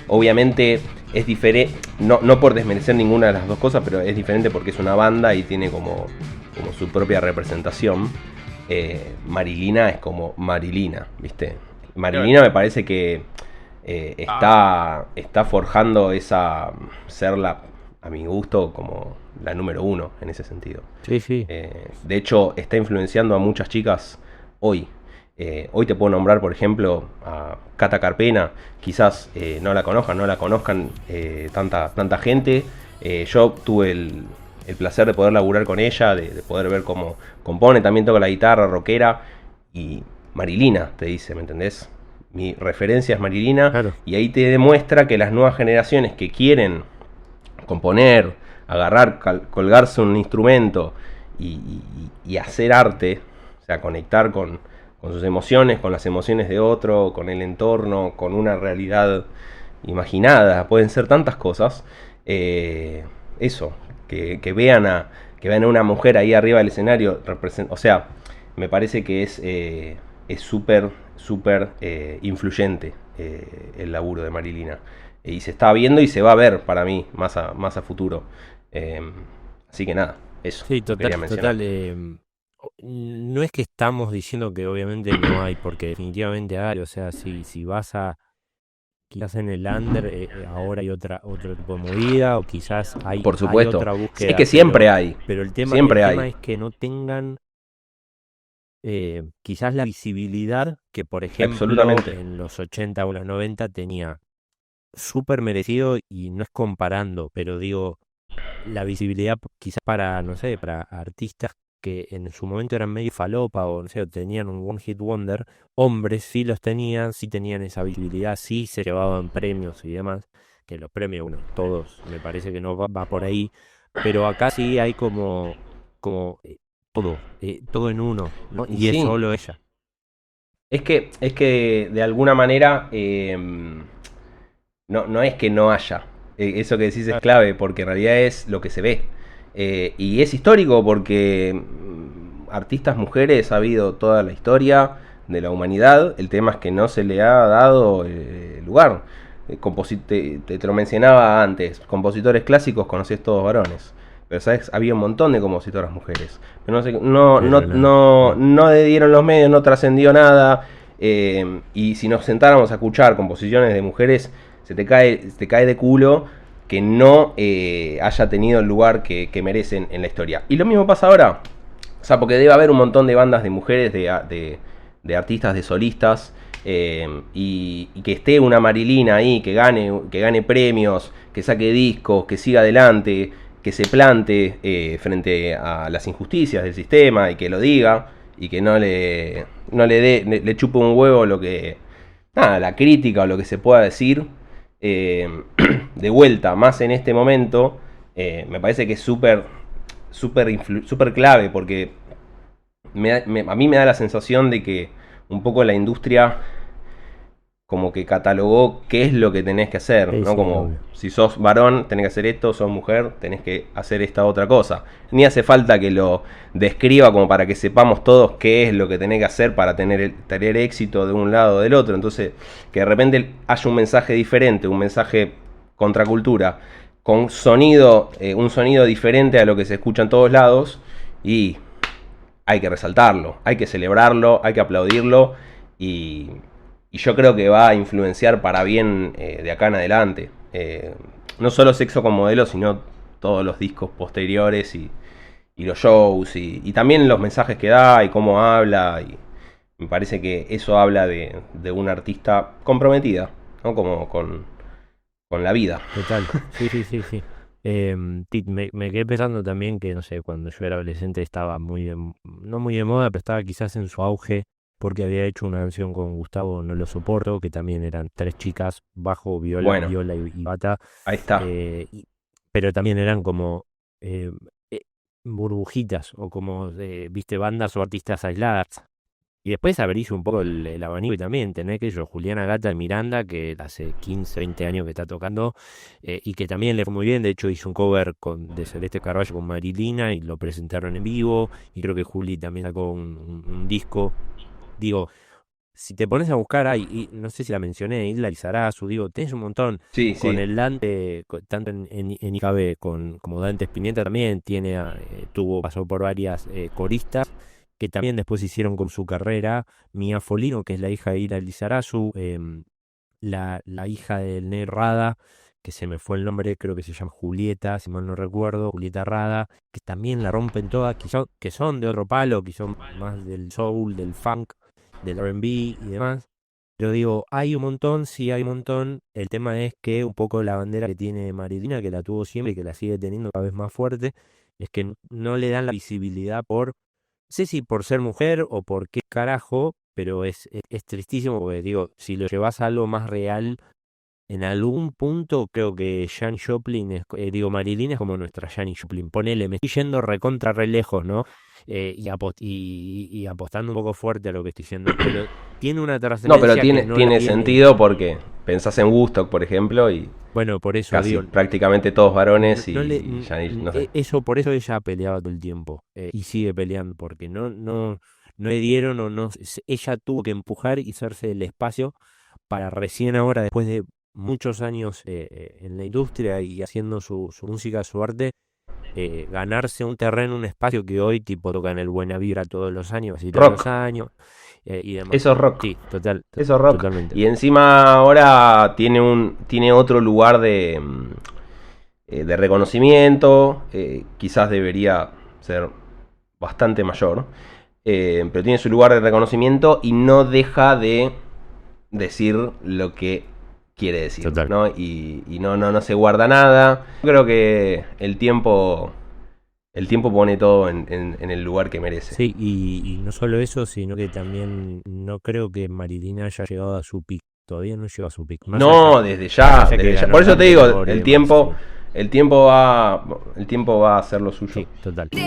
Obviamente es diferente, no por desmerecer ninguna de las dos cosas, pero es diferente porque es una banda y tiene como su propia representación. Marilina es como Marilina, ¿viste? Marilina me parece que está forjando ser a mi gusto, como la número uno en ese sentido. Sí, sí. De hecho, está influenciando a muchas chicas hoy. Hoy te puedo nombrar, por ejemplo, a Cata Carpena. Quizás no la conozcan tanta gente. Yo tuve el placer de poder laburar con ella, de poder ver cómo compone. También toca la guitarra rockera. Y Marilina, te dice, ¿me entendés? Mi referencia es Marilina. Claro. Y ahí te demuestra que las nuevas generaciones que quieren componer, agarrar, colgarse un instrumento y hacer arte, o sea, conectar con sus emociones, con las emociones de otro, con el entorno, con una realidad imaginada, pueden ser tantas cosas. Eso, que vean a una mujer ahí arriba del escenario, o sea, me parece que es súper influyente el laburo de Marilina. Y se está viendo y se va a ver para mí más a futuro. Así que nada, eso. Sí, quería mencionar. no es que estamos diciendo que obviamente no hay, porque definitivamente hay. O sea, si vas a quizás en el under, ahora hay otro tipo de movida, o quizás Por hay supuesto. otra Es búsqueda, que siempre hay. pero el Siempre tema hay. es que no tengan quizás la visibilidad que, por ejemplo, Absolutamente. en los 80 o los 90 tenía. Súper merecido, y no es comparando, pero digo, la visibilidad quizás para, no sé, para artistas que en su momento eran medio falopa, o no sé, o tenían un one hit wonder. Hombres sí los tenían, sí tenían esa visibilidad, sí se llevaban premios y demás, que los premios, bueno, todos, me parece que no va por ahí, pero acá sí hay como todo en uno, ¿no? Y Y es sí, solo ella. es que de alguna manera no es que no haya. Eso que decís es clave, porque en realidad es lo que se ve. Y es histórico porque artistas mujeres ha habido toda la historia de la humanidad. El tema es que no se le ha dado lugar. Te lo mencionaba antes, compositores clásicos conocés todos varones. Pero sabes, había un montón de compositoras mujeres. Pero Pero no, no le dieron los medios, no trascendió nada. Y si nos sentáramos a escuchar composiciones de mujeres, se te cae de culo que no haya tenido el lugar que merecen en la historia. Y lo mismo pasa ahora. O sea, porque debe haber un montón de bandas de mujeres, de artistas, de solistas, y que esté una Marilina ahí, que gane premios, que saque discos, que siga adelante, que se plante frente a las injusticias del sistema y que lo diga, y que no le chupe un huevo lo que, nada, la crítica o lo que se pueda decir. De vuelta, más en este momento, me parece que es súper clave, porque a mí me da la sensación de que un poco la industria como que catalogó qué es lo que tenés que hacer, sí, ¿no? sí, Como obvio. si sos varón tenés que hacer esto, sos mujer tenés que hacer esta otra cosa. Ni hace falta que lo describa como para que sepamos todos qué es lo que tenés que hacer para tener éxito de un lado o del otro. Entonces, que de repente haya un mensaje diferente, un mensaje contracultura, con un sonido diferente a lo que se escucha en todos lados, y hay que resaltarlo, hay que celebrarlo, hay que aplaudirlo, y, y yo creo que va a influenciar para bien de acá en adelante. No solo Sexo con Modelo, sino todos los discos posteriores y los shows y también los mensajes que da y cómo habla. Y me parece que eso habla de una artista comprometida, ¿no? Como con la vida. Total, sí, sí, sí, sí. Me quedé pensando también que, no sé, cuando yo era adolescente estaba no muy de moda, pero estaba quizás en su auge, porque había hecho una canción con Gustavo No Lo Soporto, que también eran tres chicas, bajo, Bueno, viola y bata, ahí está. eh, y- pero también eran como eh, eh, burbujitas, o como, viste, bandas o artistas aisladas. Y después abrís un poco el abanico, y también tenés que yo, Juliana Gata de Miranda, que hace 15 20 años que está tocando, y que también le fue muy bien. De hecho, hizo un cover de Celeste Carballo con Marilina y lo presentaron en vivo. Y creo que Juli también sacó un disco. Digo, si te pones a buscar, y no sé si la mencioné, Isla Lizarazu, digo, tenés un montón. Sí, Con sí. el Dante, tanto en IKB como Dante Spinetta también pasó por varias coristas, que también después hicieron con su carrera. Mia Folino, que es la hija de Ira Lizarazu, la hija del Ned Rada, que se me fue el nombre, creo que se llama Julieta, si mal no recuerdo, Julieta Rada, que también la rompen todas, que son de otro palo, que son más del soul, del funk, del R&B y demás. Pero digo, hay un montón, sí hay un montón. El tema es que un poco la bandera que tiene Marilina, que la tuvo siempre y que la sigue teniendo cada vez más fuerte, es que no le dan la visibilidad por, no sé si por ser mujer o por qué carajo, pero es tristísimo porque digo, si lo llevas a algo más real, en algún punto creo que Janis Joplin, Marilyn es como nuestra Janis Joplin. Ponele, me estoy yendo recontra re lejos, ¿no? Y apostando un poco fuerte a lo que estoy diciendo, pero tiene una No, pero trascendencia que tiene, no la tiene tiene. sentido porque pensás en Woodstock, por ejemplo, y Bueno, por eso casi digo, prácticamente todos varones no le, y Janis, no sé. eso, por eso ella peleaba todo el tiempo y sigue peleando, porque no le dieron o no, ella tuvo que empujar y hacerse el espacio para recién ahora, después de muchos años en la industria y haciendo su música, su arte, ganarse un terreno, un espacio que hoy tipo toca en el Buena Vibra todos los años, así todos los Rock, años y demás. eso es rock. Sí, Eso es rock. totalmente. Y encima ahora tiene otro lugar de reconocimiento. Quizás debería ser bastante mayor. Pero tiene su lugar de reconocimiento y no deja de decir lo que quiere decir. Total. ¿No? Y no se guarda nada. Creo que el tiempo pone todo en el lugar que merece. Sí, y no solo eso, sino que también no creo que Marilina haya llegado a su pic. Todavía no llegó a su pic. Más No, allá- desde ya, más allá que desde ya. ganó Por eso te digo, ganador y el demás, tiempo, sí. el tiempo va, el tiempo va a hacer lo suyo. Sí, total. El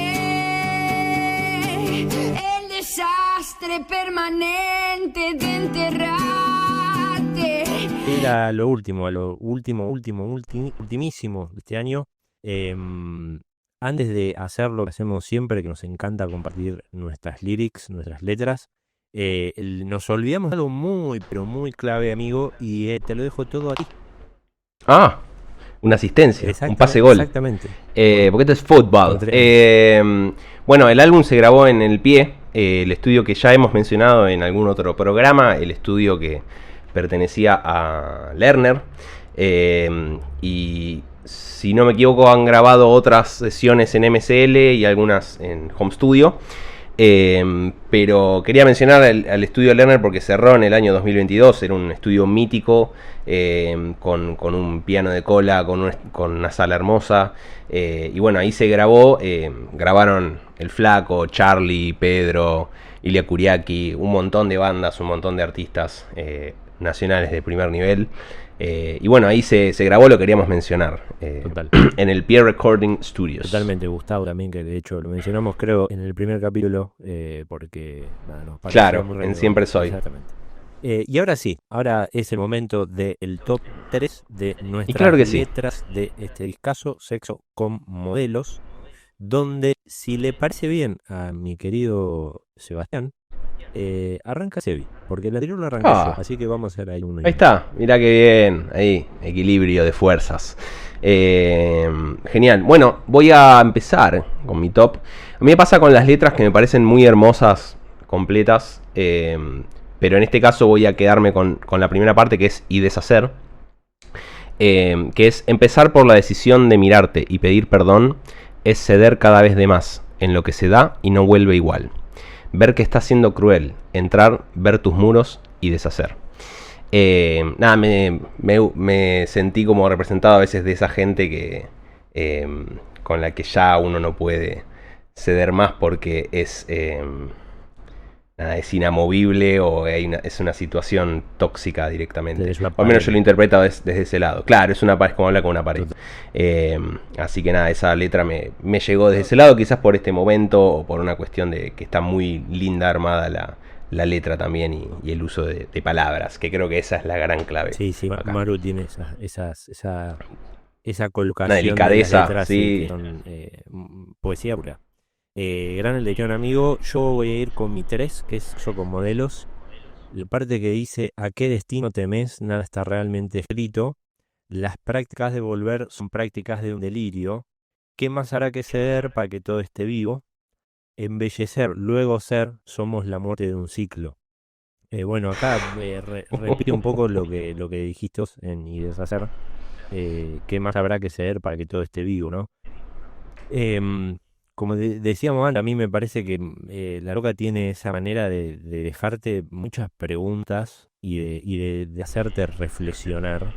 desastre permanente de enterrarte. Era lo último, ultimísimo de este año. Antes de hacer lo que hacemos siempre, que nos encanta compartir nuestras lyrics, nuestras letras, nos olvidamos de algo muy, pero muy clave, amigo, y te lo dejo todo aquí. Ah, una asistencia, un pase gol. Exactamente. Porque esto es fútbol. Bueno, el álbum se grabó en El Pie, el estudio que ya hemos mencionado en algún otro programa, el estudio que pertenecía a Lerner. Y si no me equivoco, han grabado otras sesiones en MSL y algunas en Home Studio. Pero quería mencionar al estudio Lerner porque cerró en el año 2022. Era un estudio mítico, con un piano de cola, con una sala hermosa. Y bueno, ahí se grabó. Grabaron El Flaco, Charlie, Pedro, Ilia Kuriaki, un montón de bandas, un montón de artistas nacionales de primer nivel. Y bueno, ahí se grabó, lo queríamos mencionar. Total. En el Pie Recording Studios. Totalmente, Gustavo también, que de hecho lo mencionamos creo en el primer capítulo, porque nada, nos pareció Claro, muy en relevante. Siempre Soy. Exactamente. Y ahora sí, ahora es el momento del top 3 de nuestras claro que sí. letras de este discazo, Sexo con Modelos, donde si le parece bien a mi querido Sebastián, arranca Sebi, porque el anterior lo arranqué yo, así que vamos a hacer ahí uno. Ahí está, mirá que bien, ahí, equilibrio de fuerzas. Genial, bueno, voy a empezar con mi top. A mí me pasa con las letras que me parecen muy hermosas, completas, pero en este caso voy a quedarme con la primera parte, que es y deshacer, que es empezar por la decisión de mirarte y pedir perdón, es ceder cada vez de más en lo que se da y no vuelve igual. Ver que estás siendo cruel, entrar, ver tus muros y deshacer. Nada, me sentí como representado a veces de esa gente que con la que ya uno no puede ceder más porque es inamovible o es una situación tóxica directamente. O al menos yo lo interpreto desde ese lado. Claro, es como hablar con una pared. Así que nada, esa letra me llegó desde ese lado, quizás por este momento o por una cuestión de que está muy linda armada la letra también y el uso de palabras, que creo que esa es la gran clave. Sí, acá. Maru tiene esa colocación, una delicadeza, de las letras, sí. que son poesía pura. Gran elección, amigo. Yo voy a ir con mi 3, que es Yo con Modelos. La parte que dice: ¿a qué destino temes? Nada está realmente escrito. Las prácticas de volver son prácticas de un delirio. ¿Qué más hará que ceder para que todo esté vivo? embellecer, luego ser, somos la muerte de un ciclo. Bueno, acá repite un poco lo que dijiste vos en Y deshacer. ¿Qué más habrá que ceder para que todo esté vivo, no? Em, Como decíamos antes, a mí me parece que La Roca tiene esa manera de dejarte muchas preguntas de hacerte reflexionar.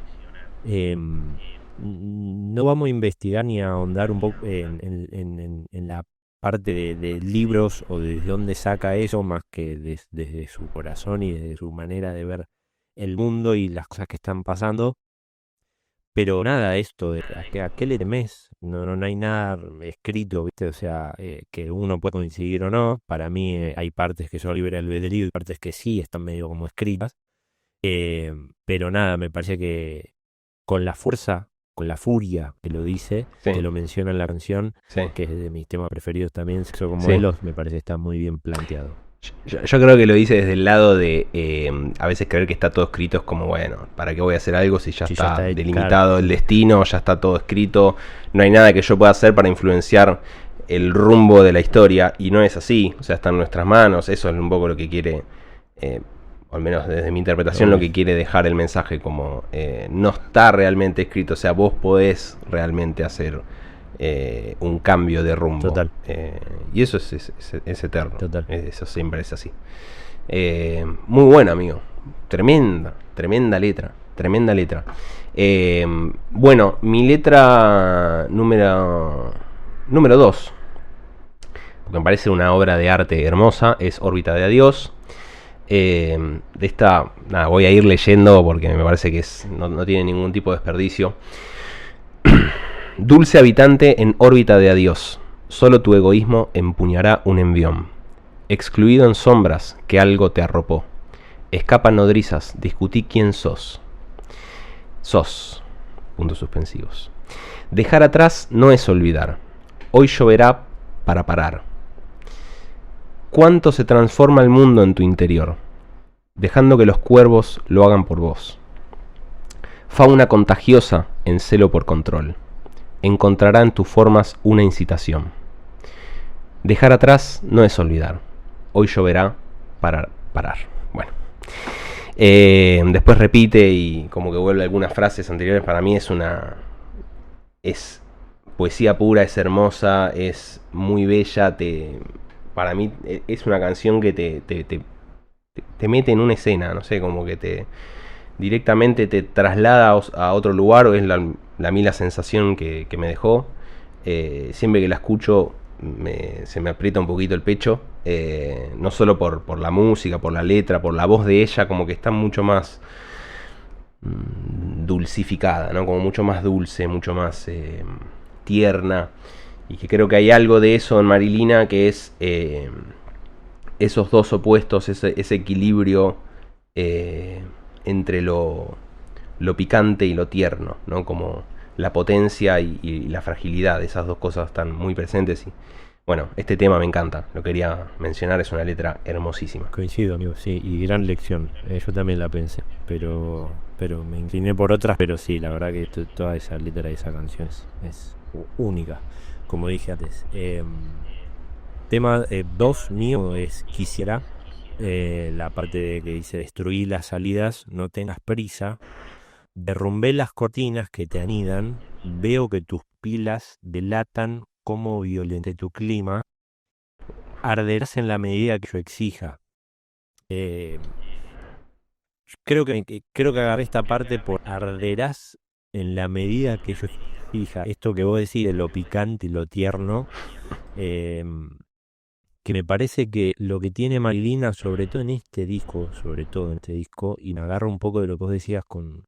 Em, no vamos a investigar ni a ahondar un poco en la parte de libros o de dónde saca eso, más que desde su corazón y desde su manera de ver el mundo y las cosas que están pasando. Pero nada, esto de a qué le temes, no hay nada escrito, ¿viste? O sea, que uno puede coincidir o no. Para mí hay partes que son libre albedrío y partes que sí están medio como escritas. Eh, pero nada, me parece que con la fuerza, con la furia que lo dice, que Sí, lo menciona en la canción, sí, que es de mis temas preferidos también, Sexo con sí. modelos, me parece que está muy bien planteado. Yo creo que lo dice desde el lado de a veces creer que está todo escrito es como, bueno, ¿para qué voy a hacer algo si ya Si ya está está, claro, delimitado el sí, destino, ya está todo escrito, no hay nada que yo pueda hacer para influenciar el rumbo de la historia? Y no es así, o sea, está en nuestras manos, eso es un poco lo que quiere, o al menos desde mi interpretación, lo obvio, que quiere dejar el mensaje, como no está realmente escrito, o sea, vos podés realmente hacer un cambio de rumbo. total, Y eso es eterno. total. Eso siempre es así. Muy bueno, amigo. Tremenda, tremenda letra. Tremenda letra. Bueno, mi letra número 2, porque me parece una obra de arte hermosa, es Órbita de Adiós. De esta, nada, voy a ir leyendo porque me parece que no tiene ningún tipo de desperdicio. Dulce habitante en órbita de adiós, solo tu egoísmo empuñará un envión. Excluido en sombras que algo te arropó. Escapan nodrizas, discutí quién sos. Sos. Puntos suspensivos. Dejar atrás no es olvidar. Hoy lloverá para parar. Cuánto se transforma el mundo en tu interior, dejando que los cuervos lo hagan por vos. Fauna contagiosa en celo por control. Encontrará en tus formas una incitación. Dejar atrás no es olvidar. Hoy lloverá para parar. Bueno. Después repite y como que vuelve algunas frases anteriores. Para mí es poesía pura, es hermosa, es muy bella. Para mí es una canción que te mete en una escena, no sé, como que directamente te traslada a otro lugar, o es a mí la sensación que me dejó. Siempre que la escucho se me aprieta un poquito el pecho, no solo por la música, por la letra, por la voz de ella, como que está mucho más dulcificada, ¿no? Como mucho más dulce, mucho más tierna, y que creo que hay algo de eso en Marilina, que es esos dos opuestos, ese equilibrio entre lo picante y lo tierno, ¿no? Como la potencia y la fragilidad, esas dos cosas están muy presentes. Y bueno, este tema me encanta, lo quería mencionar, es una letra hermosísima. Coincido, amigo, sí, y gran lección. Yo también la pensé, pero me incliné por otras, pero sí, la verdad que toda esa letra de esa canción es única, como dije antes. Tema 2 mío es Quisiera, la parte que dice destruí las salidas, no tengas prisa, derrumbé las cortinas que te anidan, veo que tus pilas delatan cómo violenté tu clima, arderás en la medida que yo exija. Eh, creo que agarré esta parte por arderás en la medida que yo exija. Esto que vos decís de lo picante y lo tierno, eh, que me parece que lo que tiene Marilina, sobre todo en este disco, y me agarra un poco de lo que vos decías con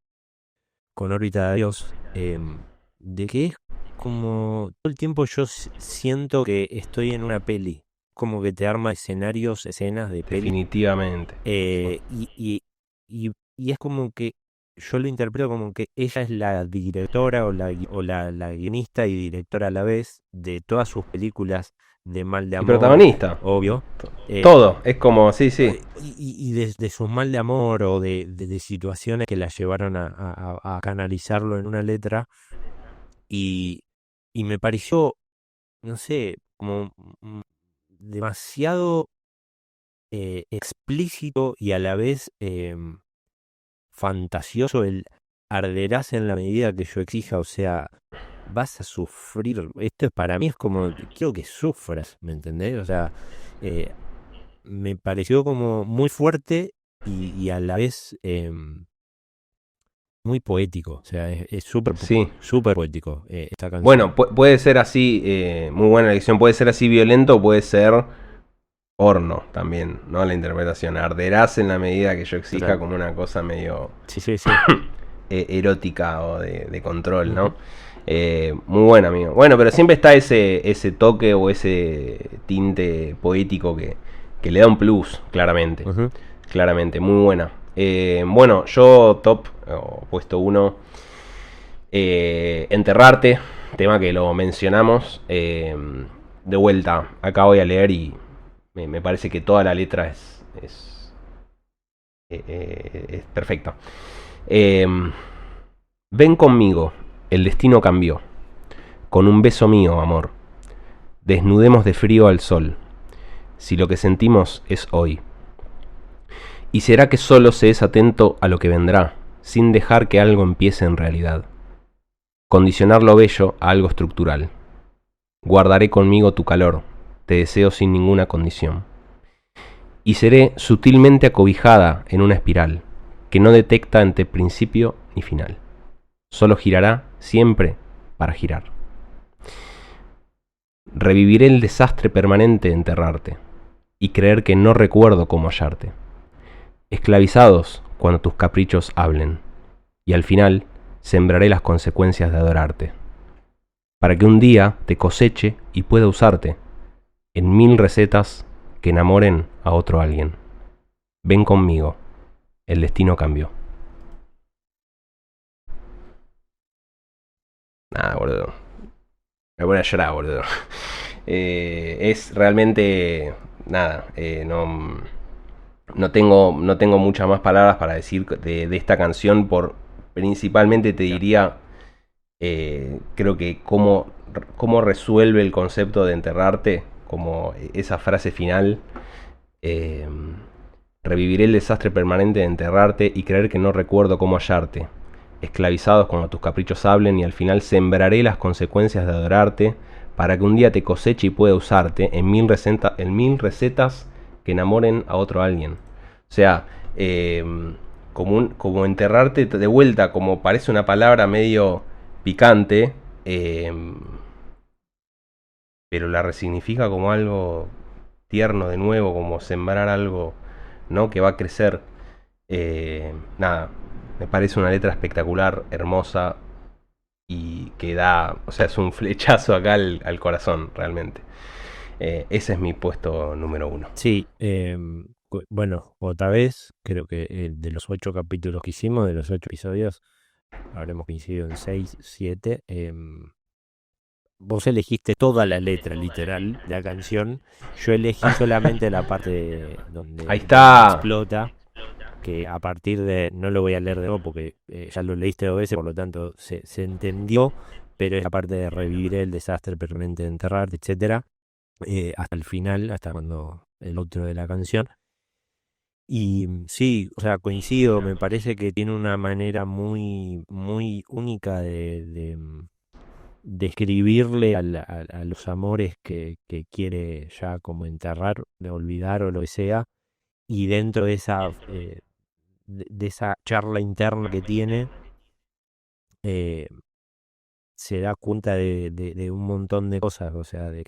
Órbita de Dios, de que es como todo el tiempo yo siento que estoy en una peli, como que te arma escenarios, escenas de peli, Definitivamente. eh, y, y, y es como que yo lo interpreto como que ella es la directora o la guionista y directora a la vez de todas sus películas de mal de Y amor, protagonista. obvio. eh, Todo, es como, sí, sí. y de sus mal de amor o de situaciones que la llevaron a canalizarlo en una letra. Y, y me pareció, no sé, como demasiado explícito y a la vez fantasioso el arderás en la medida que yo exija, o sea, vas a sufrir. Esto para mí es como, quiero que sufras, ¿me entendés? O sea, eh, me pareció como muy fuerte y a la vez muy poético, o sea, es Sí. súper poético esta canción. Bueno, puede ser así, muy buena elección, puede ser así violento, puede ser horno también, ¿no? La interpretación. Arderás en la medida que yo exija, Total. como una cosa medio Sí. erótica o de control, Ujú. ¿no? Muy bueno, amigo. Bueno, pero siempre está ese toque o ese tinte poético que le da un plus, claramente. Ujú. Claramente, muy buena. Bueno, yo top, puesto 1, Enterrarte, tema que lo mencionamos. De vuelta, acá voy a leer y me parece que toda la letra es perfecta. Ven conmigo, el destino cambió. Con un beso mío, amor. Desnudemos de frío al sol, si lo que sentimos es hoy. Y será que solo se es atento a lo que vendrá, sin dejar que algo empiece en realidad. Condicionar lo bello a algo estructural. Guardaré conmigo tu calor, te deseo sin ninguna condición. Y seré sutilmente acobijada en una espiral, que no detecta entre principio ni final. Solo girará siempre para girar. Reviviré el desastre permanente de enterrarte, y creer que no recuerdo cómo hallarte. Esclavizados cuando tus caprichos hablen, y al final sembraré las consecuencias de adorarte, para que un día te coseche y pueda usarte en 1000 recetas que enamoren a otro alguien. Ven conmigo, el destino cambió. Nada, boludo. Me voy a llorar, boludo. Es realmente... Nada, no tengo muchas más palabras para decir de esta canción. Principalmente te diría, creo que cómo resuelve el concepto de enterrarte, como esa frase final. eh, Reviviré el desastre permanente de enterrarte y creer que no recuerdo cómo hallarte. Esclavizados cuando tus caprichos hablen, y al final sembraré las consecuencias de adorarte, para que un día te coseche y pueda usarte en 1000 recetas que enamoren a otro alguien. O sea, como enterrarte de vuelta, como parece una palabra medio picante, pero la resignifica como algo tierno de nuevo, como sembrar algo, ¿no? Que va a crecer. Nada, me parece una letra espectacular, hermosa, y que da, o sea, es un flechazo acá al corazón, realmente. Ese es mi puesto número 1. Sí, bueno, otra vez, creo que de los 8 capítulos que hicimos, de los 8 episodios, habremos coincidido en 6, 7. Vos elegiste toda la letra literal de la canción. Yo elegí solamente la parte donde Ahí está. explota, que a partir de, no lo voy a leer de nuevo porque ya lo leíste 2 veces, por lo tanto se entendió, pero es la parte de revivir el desastre permanente de enterrar, etcétera, hasta el final, hasta cuando el outro de la canción. Y sí, o sea, coincido, me parece que tiene una manera muy, muy única de describirle a los amores que quiere ya como enterrar, de olvidar o lo que sea, y dentro de esa, de esa charla interna que tiene, eh, se da cuenta de un montón de cosas, o sea, de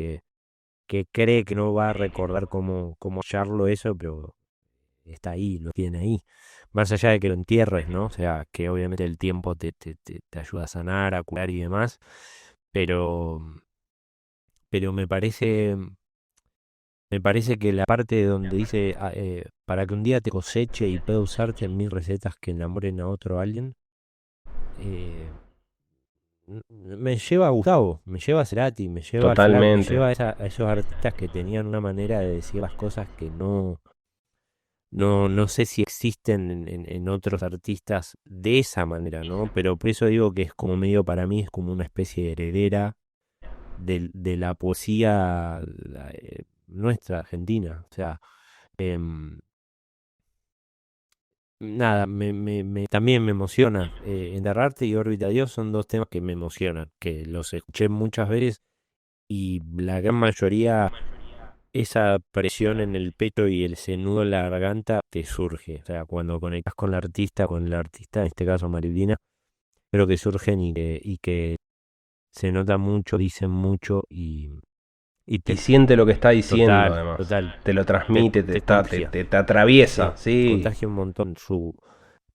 que cree que no va a recordar cómo hallarlo eso, pero está ahí, lo tiene ahí. Más allá de que lo entierres, ¿no? O sea, que obviamente el tiempo te ayuda a sanar, a curar y demás, pero, pero me parece que la parte donde dice para que un día te coseche y pueda usarte en 1000 recetas que enamoren a otro alguien, eh, me lleva a Gustavo, me lleva a Cerati, me lleva al Flaco, me Totalmente. lleva a esos artistas que tenían una manera de decir las cosas que no sé si existen en otros artistas de esa manera, ¿no? Pero por eso digo que es como medio, para mí, es como una especie de heredera de la poesía nuestra, Argentina. O sea, em, nada, también me emociona. Enterrarte y Órbita de Dios son dos temas que me emocionan, que los escuché muchas veces y la gran mayoría, esa presión en el pecho y ese nudo en la garganta te surge. O sea, cuando conectas con el artista, en este caso Marilina, creo que surgen y que se nota mucho, dicen mucho y Y te siente lo que está diciendo, total, además. total, Te lo transmite, te contagia. te atraviesa, sí. Contagia un montón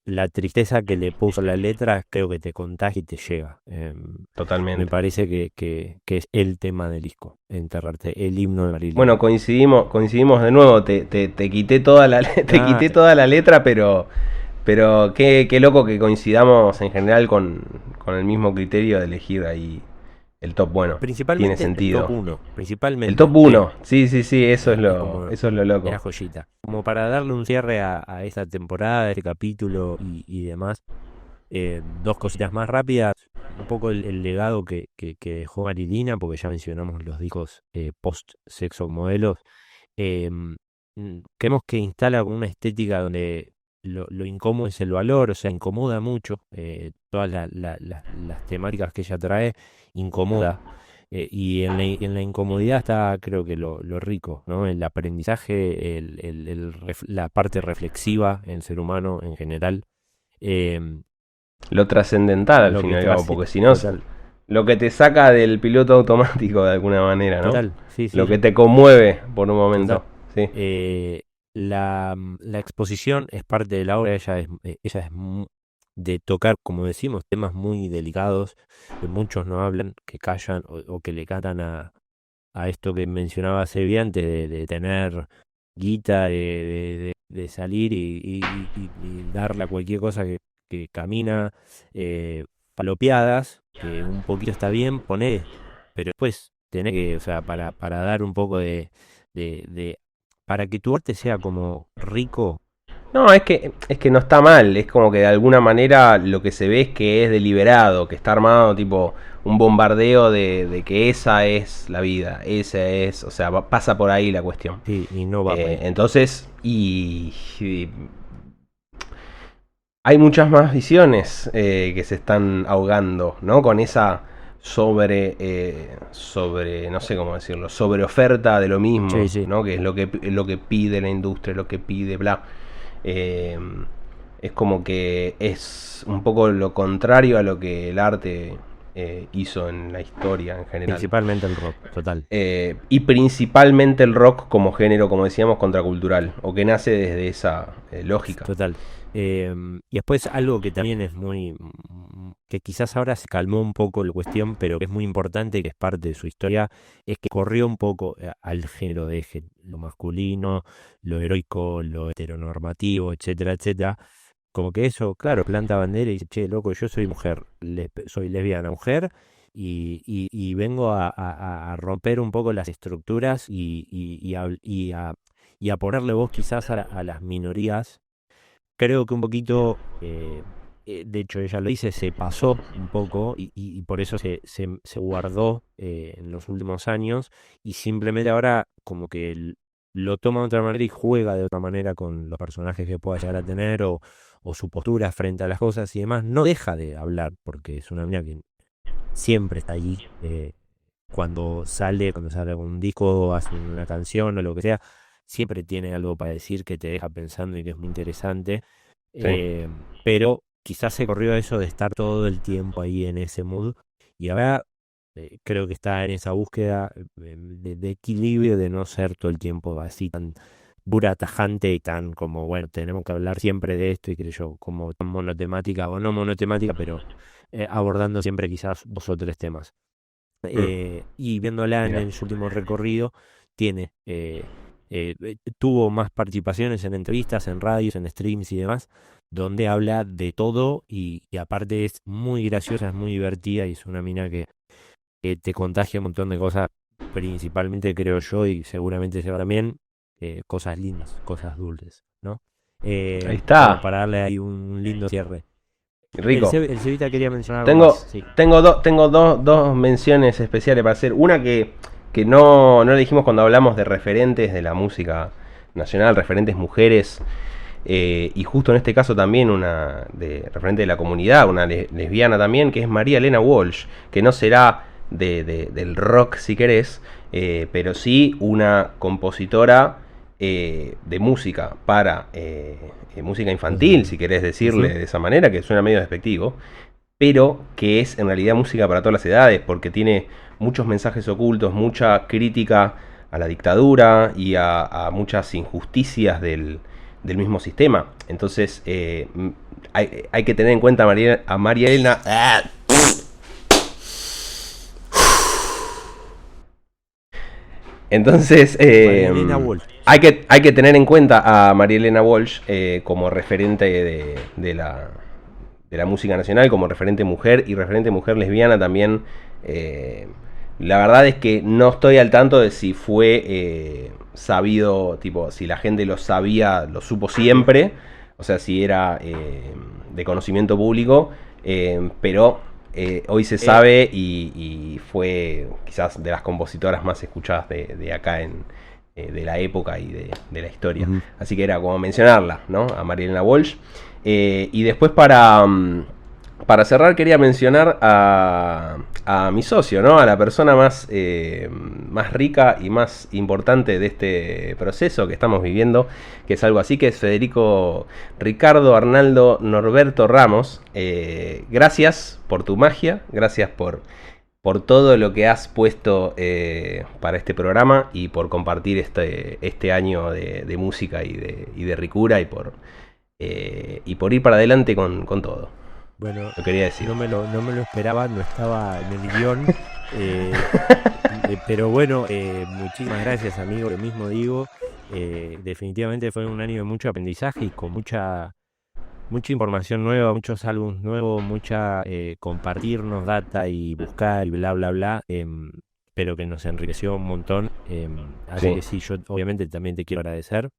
la tristeza que le puso la letra, creo que te contagia y te llega. Me Totalmente. parece que es el tema del disco, Enterrarte, el himno de Marilina. Bueno, coincidimos de nuevo, te quité toda la, te Ah, quité toda la letra, pero qué loco que coincidamos en general con el mismo criterio de elegir ahí el top bueno. Tiene principalmente el sentido. top 1, El principalmente. top 1, sí, eso es Es como lo loco. la joyita. Como para darle un cierre a esta temporada, este capítulo y demás. Dos cositas más rápidas. Un poco el legado que dejó Marilina, porque ya mencionamos los discos post-Sexo Modelos. Eh, Creemos que instala una estética donde lo incómodo es el valor, o sea, incomoda mucho. Todas las temáticas que ella trae, incomoda. Y en la incomodidad está, creo que lo rico, ¿no? El aprendizaje, la parte reflexiva en el ser humano en general. Eh, Lo trascendental al lo fin y que al cabo, trasci- porque si no, total, lo que te saca del piloto automático de alguna manera, ¿no? total, sí, Lo sí, que te conmueve por un momento, total. sí. La exposición es parte de la obra, ella es de tocar, como decimos, temas muy delicados que muchos no hablan, que callan o que le cantan a esto que mencionaba Sebi antes de tener guita, de salir y darle a cualquier cosa que camina, palopeadas, que un poquito está bien, poner, pero después tenés que, o sea, para dar un poco de para que tu arte sea como rico. No, es que no está mal, es como que de alguna manera lo que se ve es que es deliberado, que está armado tipo un bombardeo de que esa es la vida, esa es, o sea, pasa por ahí la cuestión. Sí, y no va por ahí. Entonces, y hay muchas más visiones que se están ahogando, ¿no? Con esa sobre, no sé cómo decirlo, sobre oferta de lo mismo, Sí, sí. ¿no? Que es lo que pide la industria, lo que pide, bla. Eh, es como que es un poco lo contrario a lo que el arte hizo en la historia en general. Principalmente el rock, total. Y principalmente el rock como género, como decíamos, contracultural, o que nace desde esa lógica. Total. Y después algo que también es que quizás ahora se calmó un poco la cuestión, pero que es muy importante, que es parte de su historia, es que corrió un poco al género de eje, lo masculino, lo heroico, lo heteronormativo, etcétera, etcétera. Como que eso, claro, planta bandera y dice, che, loco, yo soy mujer, soy lesbiana, mujer, y vengo a romper un poco las estructuras y a ponerle voz quizás a las minorías. Creo que un poquito, de hecho ella lo dice, se pasó un poco y por eso se guardó en los últimos años y simplemente ahora como que lo toma de otra manera y juega de otra manera con los personajes que pueda llegar a tener o su postura frente a las cosas y demás. No deja de hablar porque es una mina que siempre está allí. Cuando sale un disco, hace una canción o lo que sea, siempre tiene algo para decir que te deja pensando y que es muy interesante. Sí. Pero quizás se corrió eso de estar todo el tiempo ahí en ese mood. Y ahora creo que está en esa búsqueda de equilibrio, de no ser todo el tiempo así tan dura, tajante y tan como, bueno, tenemos que hablar siempre de esto y creo yo, como tan monotemática o no monotemática, pero abordando siempre quizás 2 o 3 temas. Y viéndola en Mira. su último recorrido, tuvo más participaciones en entrevistas, en radios, en streams y demás, donde habla de todo y aparte es muy graciosa, es muy divertida y es una mina que te contagia un montón de cosas, principalmente creo yo y seguramente se va también, cosas lindas, cosas dulces, ¿no? Ahí está. Como para darle ahí un lindo cierre. Rico. El Cevita quería mencionar algo más, sí. Tengo dos menciones especiales para hacer. Una que que no le dijimos cuando hablamos de referentes de la música nacional, referentes mujeres, y justo en este caso también una referente de la comunidad, una lesbiana también, que es María Elena Walsh, que no será del rock si querés, pero sí una compositora de música para música infantil, si querés decirle de esa manera, que suena medio despectivo, pero que es en realidad música para todas las edades, porque tiene muchos mensajes ocultos, mucha crítica a la dictadura y a muchas injusticias del mismo sistema. Entonces hay que tener en cuenta a María Elena. Entonces hay que tener en cuenta a María Elena Walsh como referente de la música nacional, como referente mujer y referente mujer lesbiana también. La verdad es que no estoy al tanto de si fue sabido, tipo, si la gente lo sabía, lo supo siempre, o sea, si era de conocimiento público, pero hoy se sabe y fue quizás de las compositoras más escuchadas de acá de la época y de la historia. Así que era como mencionarla, ¿no? A María Elena Walsh. Y después para cerrar quería mencionar a mi socio, ¿no? A la persona más rica y más importante de este proceso que estamos viviendo, que es algo así, que es Federico Ricardo Arnaldo Norberto Ramos. Gracias por tu magia, gracias por todo lo que has puesto para este programa y por compartir este año de música y de ricura y por ir para adelante con todo. Bueno, lo quería decir. No me lo esperaba, no estaba en el guión. Pero bueno, muchísimas gracias, amigo. Lo mismo digo. Definitivamente fue un año de mucho aprendizaje y con mucha información nueva, muchos álbumes nuevos, mucha compartirnos data y buscar y bla, bla, bla. Pero que nos enriqueció un montón. Así que sí, yo obviamente también te quiero agradecer.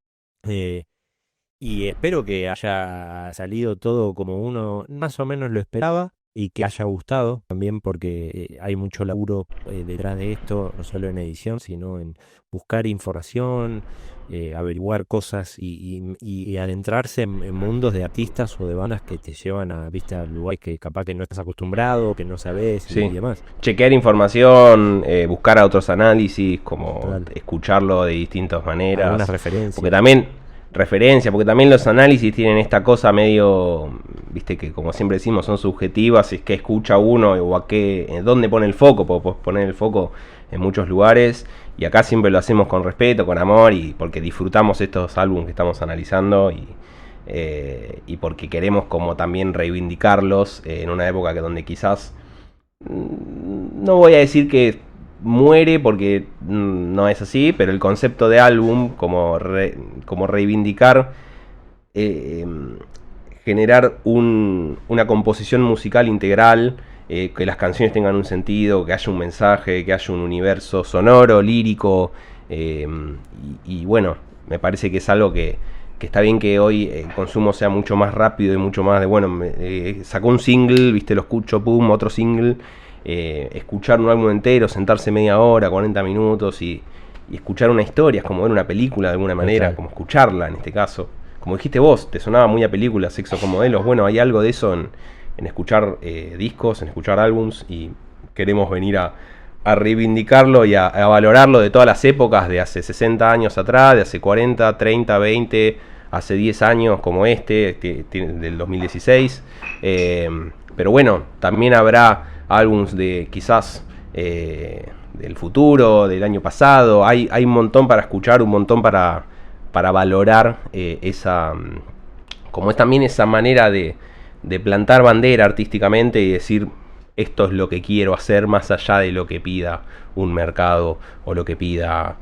Y espero que haya salido todo como uno más o menos lo esperaba y que haya gustado también, porque hay mucho laburo detrás de esto, no solo en edición, sino en buscar información, averiguar cosas y adentrarse en mundos de artistas o de bandas que te llevan a lugares que capaz que no estás acostumbrado, que no sabes y demás. Chequear información, buscar a otros análisis, como escucharlo de distintas maneras. Algunas referencias. Porque también los análisis tienen esta cosa medio, viste, que como siempre decimos son subjetivas, es que escucha uno o dónde pone el foco, porque poner el foco en muchos lugares, y acá siempre lo hacemos con respeto, con amor, y porque disfrutamos estos álbumes que estamos analizando y porque queremos como también reivindicarlos en una época donde quizás, no voy a decir que muere porque no es así, pero el concepto de álbum como reivindicar, generar una composición musical integral, que las canciones tengan un sentido, que haya un mensaje, que haya un universo sonoro, lírico, y bueno, me parece que es algo que está bien que hoy el consumo sea mucho más rápido y mucho más de, sacó un single, viste, lo escucho, pum, otro single. Escuchar un álbum entero, sentarse media hora, 40 minutos y escuchar una historia, es como ver una película de alguna manera, como escucharla en este caso. Como dijiste vos, te sonaba muy a película, Sexo con Modelos. Bueno, hay algo de eso en escuchar discos, en escuchar álbums, y queremos venir a reivindicarlo y a valorarlo de todas las épocas, de hace 60 años atrás, de hace 40, 30, 20, hace 10 años como del 2016. Pero bueno, también habrá álbums de quizás del futuro, del año pasado. Hay un montón para escuchar, un montón para valorar, como es también esa manera de plantar bandera artísticamente y decir, esto es lo que quiero hacer, más allá de lo que pida un mercado o lo que pida,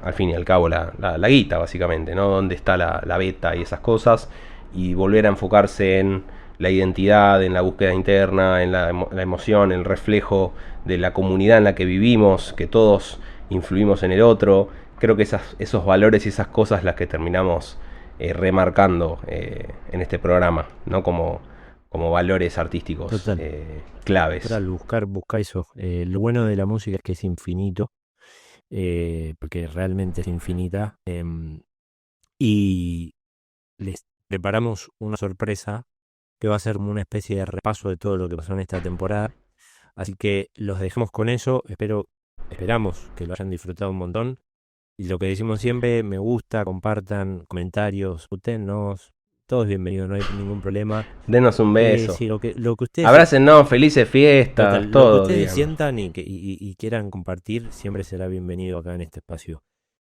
al fin y al cabo, la guita, básicamente, ¿no? Dónde está la beta y esas cosas, y volver a enfocarse en la identidad, en la búsqueda interna, en la emoción, el reflejo de la comunidad en la que vivimos, que todos influimos en el otro. Creo que esos valores y esas cosas las que terminamos remarcando en este programa, ¿no? Como valores artísticos claves. Total, buscar eso. Lo bueno de la música es que es infinito porque realmente es infinita. Y les preparamos una sorpresa que va a ser como una especie de repaso de todo lo que pasó en esta temporada. Así que los dejamos con eso. Esperamos que lo hayan disfrutado un montón. Y lo que decimos siempre, me gusta, compartan, comentarios, discutenos. Todo es bienvenido, no hay ningún problema. Denos un beso. Sí, lo que ustedes... Abrácennos, felices fiestas, Total, lo que todo. ustedes Digamos. sientan y quieran compartir, siempre será bienvenido acá en este espacio.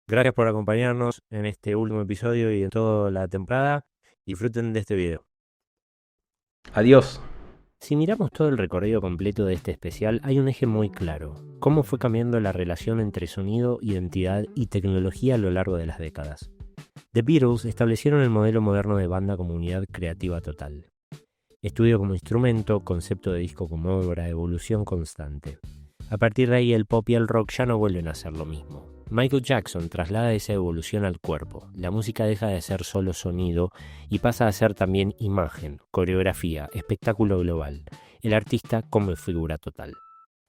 Gracias por acompañarnos en este último episodio y en toda la temporada. Disfruten de este video. Adiós. Si miramos todo el recorrido completo de este especial, hay un eje muy claro. Cómo fue cambiando la relación entre sonido, identidad y tecnología a lo largo de las décadas. The Beatles establecieron el modelo moderno de banda como unidad creativa total. Estudio como instrumento, concepto de disco como obra, evolución constante. A partir de ahí el pop y el rock ya no vuelven a ser lo mismo. Michael Jackson traslada esa evolución al cuerpo. La música deja de ser solo sonido y pasa a ser también imagen, coreografía, espectáculo global. El artista como figura total.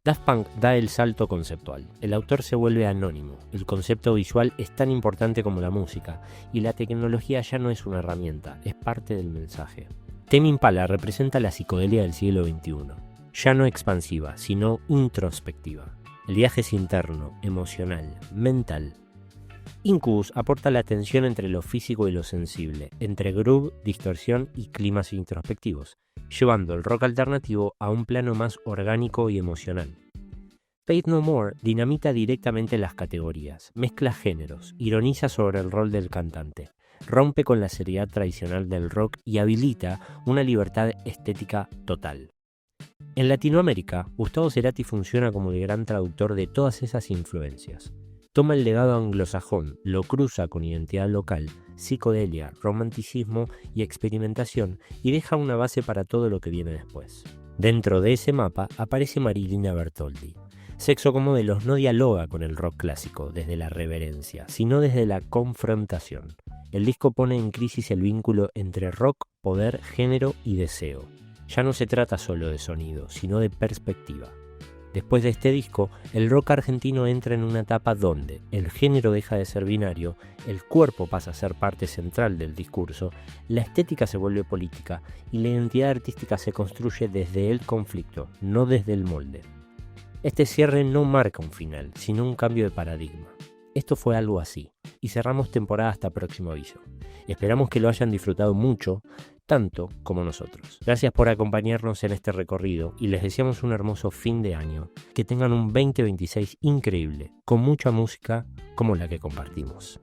Daft Punk da el salto conceptual. El autor se vuelve anónimo. El concepto visual es tan importante como la música y la tecnología ya no es una herramienta, es parte del mensaje. Tame Impala representa la psicodelia del siglo XXI. Ya no expansiva, sino introspectiva. El viaje es interno, emocional, mental. Incubus aporta la tensión entre lo físico y lo sensible, entre groove, distorsión y climas introspectivos, llevando el rock alternativo a un plano más orgánico y emocional. Faith No More dinamita directamente las categorías, mezcla géneros, ironiza sobre el rol del cantante, rompe con la seriedad tradicional del rock y habilita una libertad estética total. En Latinoamérica, Gustavo Cerati funciona como el gran traductor de todas esas influencias. Toma el legado anglosajón, lo cruza con identidad local, psicodelia, romanticismo y experimentación y deja una base para todo lo que viene después. Dentro de ese mapa aparece Marilina Bertoldi. Sexo como Modelos no dialoga con el rock clásico desde la reverencia, sino desde la confrontación. El disco pone en crisis el vínculo entre rock, poder, género y deseo. Ya no se trata solo de sonido, sino de perspectiva. Después de este disco, el rock argentino entra en una etapa donde el género deja de ser binario, el cuerpo pasa a ser parte central del discurso, la estética se vuelve política y la identidad artística se construye desde el conflicto, no desde el molde. Este cierre no marca un final, sino un cambio de paradigma. Esto fue algo así, y cerramos temporada hasta próximo aviso. Esperamos que lo hayan disfrutado mucho, tanto como nosotros. Gracias por acompañarnos en este recorrido y les deseamos un hermoso fin de año. Que tengan un 2026 increíble, con mucha música como la que compartimos.